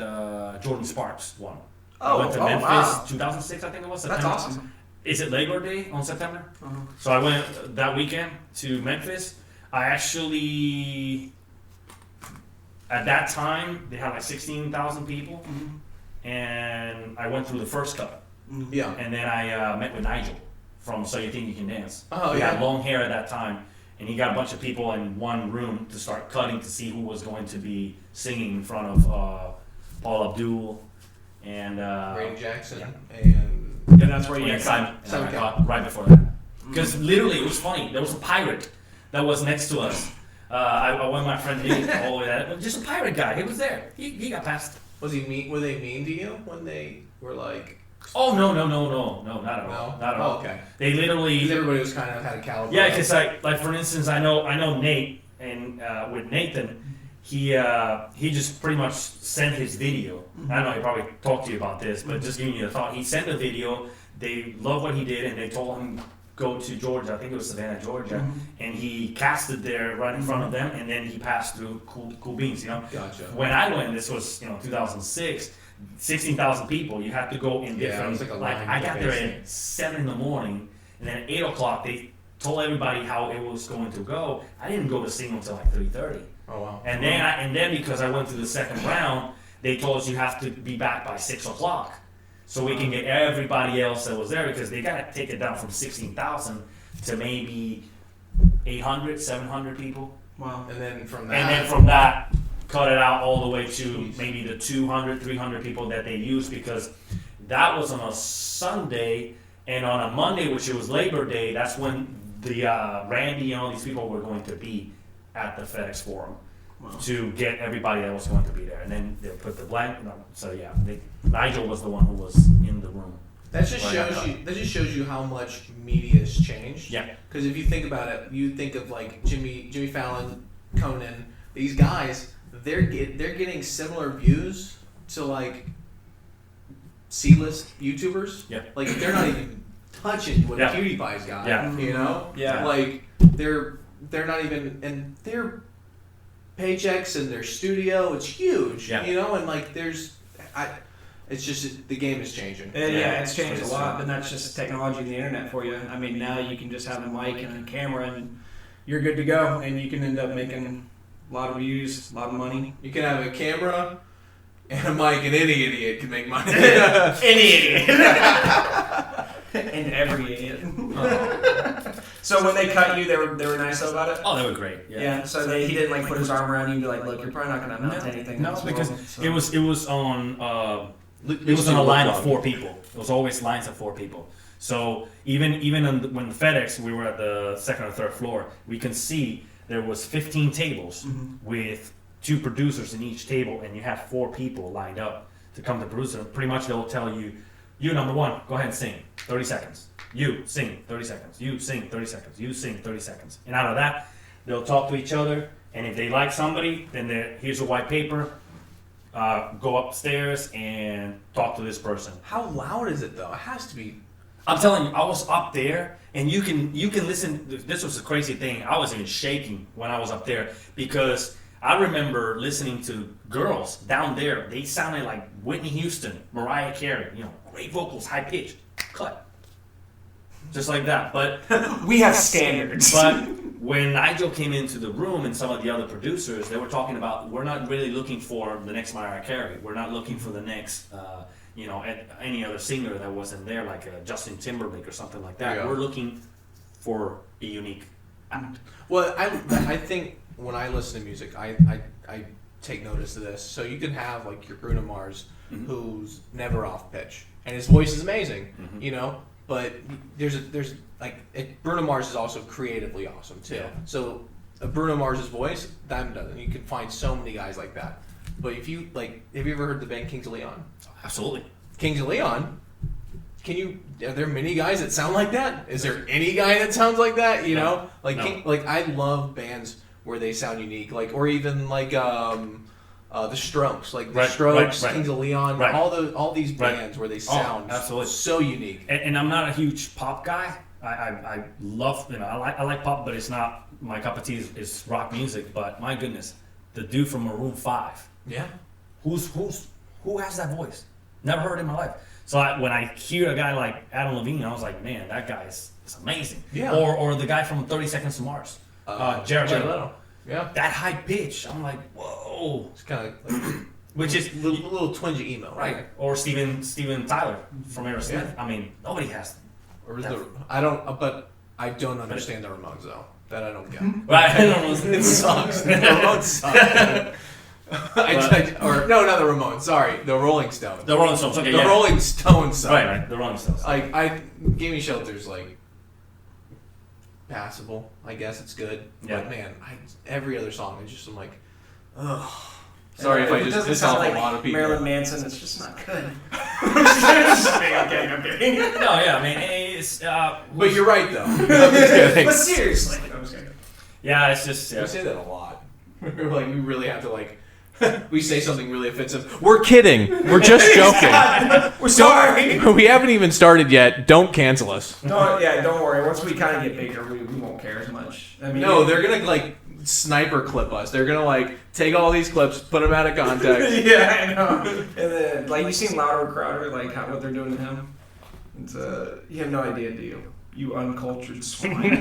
[SPEAKER 3] Jordan Sparks won. I
[SPEAKER 2] Oh,
[SPEAKER 3] went to Memphis,
[SPEAKER 2] wow.
[SPEAKER 3] 2006, I think it was.
[SPEAKER 2] That's
[SPEAKER 3] September.
[SPEAKER 2] awesome.
[SPEAKER 3] Is it Labor Day on September?
[SPEAKER 2] Uh-huh.
[SPEAKER 3] So I went that weekend to Memphis. I actually, at that time, they had like 16,000 people, and I went through the first cut.
[SPEAKER 1] Yeah.
[SPEAKER 3] And then I met with Nigel from So You Think You Can Dance.
[SPEAKER 1] Oh,
[SPEAKER 3] He
[SPEAKER 1] yeah.
[SPEAKER 3] had long hair at that time, and he got a bunch of people in one room to start cutting to see who was going to be singing in front of Paul Abdul and
[SPEAKER 1] Ray Jackson
[SPEAKER 3] yeah.
[SPEAKER 1] and.
[SPEAKER 2] And that's where you
[SPEAKER 3] and Simon. And
[SPEAKER 1] Simon
[SPEAKER 3] I got right before that. Because literally, it was funny. There was a pirate that was next to us. I went with my friend Nate all the way there. Just a pirate guy. He was there. He got past.
[SPEAKER 1] Was he mean? Were they mean to you when they were like?
[SPEAKER 3] Oh no, not at all.
[SPEAKER 1] No?
[SPEAKER 3] Not at all.
[SPEAKER 1] Okay.
[SPEAKER 3] They literally.
[SPEAKER 1] Because everybody was kind of had a caliber.
[SPEAKER 3] Yeah, because like for instance, I know Nate, and with Nathan, he just pretty much sent his video. I don't know, he probably talked to you about this, but just giving you a thought. He sent a video. They loved what he did, and they told him go to Georgia. I think it was Savannah, Georgia, and he casted there right in front of them, and then he passed through cool beans.
[SPEAKER 1] Gotcha.
[SPEAKER 3] When I went, this was 2006. 16,000 people. You have to go in different.
[SPEAKER 1] It was
[SPEAKER 3] like I got there at 7 a.m, and then at 8 o'clock they told everybody how it was going to go. I didn't go to sing until like 3:30.
[SPEAKER 1] Oh wow.
[SPEAKER 3] And then because I went to the second round, they told us you have to be back by 6 o'clock, so we can get everybody else that was there, because they got to take it down from 16,000 to maybe 800, 700 people.
[SPEAKER 1] Wow. And then from
[SPEAKER 3] that, cut it out all the way to maybe the 200, 300 people that they used, because that was on a Sunday, and on a Monday, which it was Labor Day, that's when the Randy and all these people were going to be at the FedEx Forum to get everybody that was going to be there, and then they put the blank. No, so yeah, Nigel was the one who was in the room.
[SPEAKER 1] That just shows you how much media has changed.
[SPEAKER 3] Yeah.
[SPEAKER 1] Because if you think about it, you think of like Jimmy Fallon, Conan, these guys. They're getting similar views to like C-list YouTubers.
[SPEAKER 3] Yeah.
[SPEAKER 1] Like they're not even touching what PewDiePie's got.
[SPEAKER 3] Yeah.
[SPEAKER 1] You know.
[SPEAKER 2] Yeah.
[SPEAKER 1] Like they're not even, and their paychecks and their studio, it's huge.
[SPEAKER 3] Yeah.
[SPEAKER 1] You know, and like it's just the game is changing.
[SPEAKER 2] Yeah, it's changed a lot, but that's just technology and the internet for you. I mean, now you can just have a mic and a camera, and you're good to go, and you can end up making a lot of views, a lot of money.
[SPEAKER 1] You can have a camera and a mic, and any idiot can make money.
[SPEAKER 2] Any idiot. And every idiot. So when they cut you, they were nice about it?
[SPEAKER 3] Oh, they were great.
[SPEAKER 2] Yeah. So he didn't like put his arm around you and be like, "Look, you're probably not going to amount to anything."
[SPEAKER 3] No, because it was on
[SPEAKER 1] It
[SPEAKER 3] was on a line of 4 people. It was always lines of 4 people. So even when FedEx, we were at the second or third floor, we can see there was 15 tables with 2 producers in each table, and you have 4 people lined up to come to producer. Pretty much they'll tell you, you number 1, go ahead and sing 30 seconds. You sing 30 seconds. You sing 30 seconds. You sing 30 seconds. And out of that, they'll talk to each other, and if they like somebody, then here's a white paper. Go upstairs and talk to this person.
[SPEAKER 1] How loud is it though? It has to be.
[SPEAKER 3] I'm telling you, I was up there, and you can listen. This was a crazy thing. I was even shaking when I was up there, because I remember listening to girls down there. They sounded like Whitney Houston, Mariah Carey. Great vocals, high pitched, cut, just like that. But
[SPEAKER 2] we have standards.
[SPEAKER 3] But when Nigel came into the room and some of the other producers, they were talking about, we're not really looking for the next Mariah Carey. We're not looking for the next, any other singer that wasn't there, like Justin Timberlake or something like that. Yeah. We're looking for a unique act.
[SPEAKER 1] Well, I think when I listen to music, I take notice of this. So you can have like your Bruno Mars, who's never off pitch, and his voice is amazing, but there's Bruno Mars is also creatively awesome too. Yeah. So Bruno Mars's voice, that doesn't. You can find so many guys like that. But if you have you ever heard the band Kings of Leon?
[SPEAKER 3] Absolutely.
[SPEAKER 1] Kings of Leon. Are there many guys that sound like that? Is there any guy that sounds like that?
[SPEAKER 3] No.
[SPEAKER 1] I love bands where they sound unique, or even the Strokes, Strokes,
[SPEAKER 3] right.
[SPEAKER 1] Kings of Leon, all these bands where they sound so unique.
[SPEAKER 3] And I'm not a huge pop guy. I love, I like pop, but it's not my cup of tea. Is rock music. But my goodness, the dude from Maroon 5.
[SPEAKER 1] Yeah.
[SPEAKER 3] Who has that voice? Never heard in my life. So when I hear a guy like Adam Levine, I was like, man, that guy is amazing. Yeah. Or the guy from 30 Seconds to Mars, Jared Leto. Yeah. That high pitch, I'm like, whoa.
[SPEAKER 1] It's kind of
[SPEAKER 3] which is
[SPEAKER 1] a little twingy emo, right?
[SPEAKER 3] Or Steven Tyler from Aerosmith. Yeah. I mean, nobody has them.
[SPEAKER 1] But I don't understand the Ramones though. That I don't get.
[SPEAKER 3] Right,
[SPEAKER 1] it sucks. The Ramones suck. Not the Ramones. Sorry, the Rolling Stones.
[SPEAKER 3] The Rolling Stones. Okay,
[SPEAKER 1] the Rolling Stones suck.
[SPEAKER 3] Right. The Rolling Stones.
[SPEAKER 1] Gimme Shelter's passable. I guess it's good.
[SPEAKER 3] Yeah.
[SPEAKER 1] But man, every other song is just I'm like, ugh. Sorry if I just
[SPEAKER 2] doesn't
[SPEAKER 1] piss
[SPEAKER 2] sound
[SPEAKER 1] off
[SPEAKER 2] like
[SPEAKER 1] a lot of people.
[SPEAKER 2] Marilyn Manson, it's just not good. I'm kidding.
[SPEAKER 3] No, yeah, I mean, it's.
[SPEAKER 1] But you're right though. I'm just kidding.
[SPEAKER 2] But seriously, I'm just kidding.
[SPEAKER 3] Yeah, it's just.
[SPEAKER 1] We say that a lot. We're like, we really have to like. We say something really offensive. We're kidding. We're just joking.
[SPEAKER 2] We're sorry.
[SPEAKER 1] We haven't even started yet. Don't cancel us.
[SPEAKER 2] Don't worry. Once we kind of get bigger, we won't care as much. I mean,
[SPEAKER 1] No, they're gonna like sniper clip us. They're gonna like take all these clips, put them out of context.
[SPEAKER 2] Yeah, I know. And then, like, you seen Louder Crowder, like what they're doing to him? It's you have no idea, do you? You uncultured swine.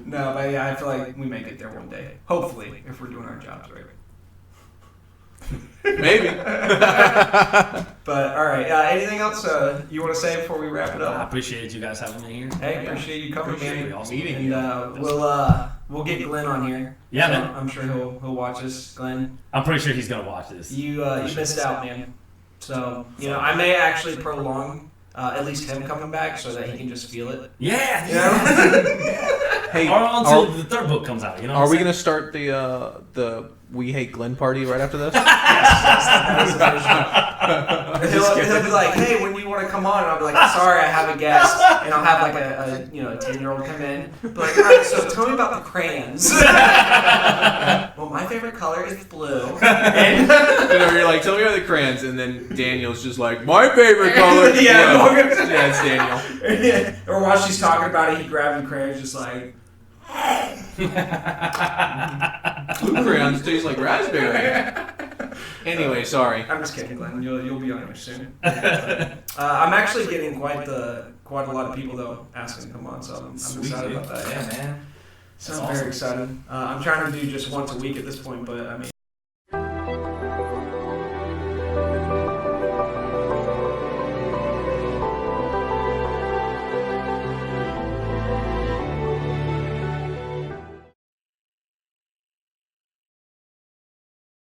[SPEAKER 2] No, but yeah, I feel like we may get there one day. Hopefully, if we're doing our jobs right.
[SPEAKER 1] Maybe.
[SPEAKER 2] But all right, anything else you want to say before we wrap it
[SPEAKER 3] I
[SPEAKER 2] up?
[SPEAKER 3] appreciate you guys having me here.
[SPEAKER 2] Hey, appreciate you coming,
[SPEAKER 1] Appreciate
[SPEAKER 2] man.
[SPEAKER 1] meeting you.
[SPEAKER 2] And we'll get Glenn on here.
[SPEAKER 3] Yeah,
[SPEAKER 2] So
[SPEAKER 3] man.
[SPEAKER 2] I'm sure he'll watch this. Glenn,
[SPEAKER 3] I'm pretty sure he's gonna watch this.
[SPEAKER 2] you missed out, man. So I may actually prolong at least him coming back so that he can just feel it.
[SPEAKER 3] Yeah.
[SPEAKER 2] You know?
[SPEAKER 1] Hey,
[SPEAKER 3] Or until the third book comes out. You know.
[SPEAKER 1] are we gonna start the We Hate Glenn party right after this?
[SPEAKER 2] He'll be like, "Hey, when do you want to come on?" And I'll be like, "Sorry, I have a guest," and I'll have like a 10-year-old come in, be like, "All right, so tell me about the crayons." Well, my favorite color is blue. And
[SPEAKER 1] You're like, tell me about the crayons, and then Daniel's just like, my favorite color.
[SPEAKER 2] Yeah,
[SPEAKER 1] Blue.
[SPEAKER 2] Morgan.
[SPEAKER 1] Yeah, it's Daniel.
[SPEAKER 2] Yeah. Or while she's talking about it, he grabs the crayons, just like.
[SPEAKER 1] Blue crayons taste like raspberry. Anyway, sorry.
[SPEAKER 2] I'm just kidding, Glenn. You'll be on here soon. I'm actually getting quite a lot of people though asking to come on, so I'm excited about that.
[SPEAKER 3] Yeah, man.
[SPEAKER 2] So
[SPEAKER 3] That's
[SPEAKER 2] I'm
[SPEAKER 3] awesome.
[SPEAKER 2] very excited. I'm trying to do just once a week at this point, but I mean,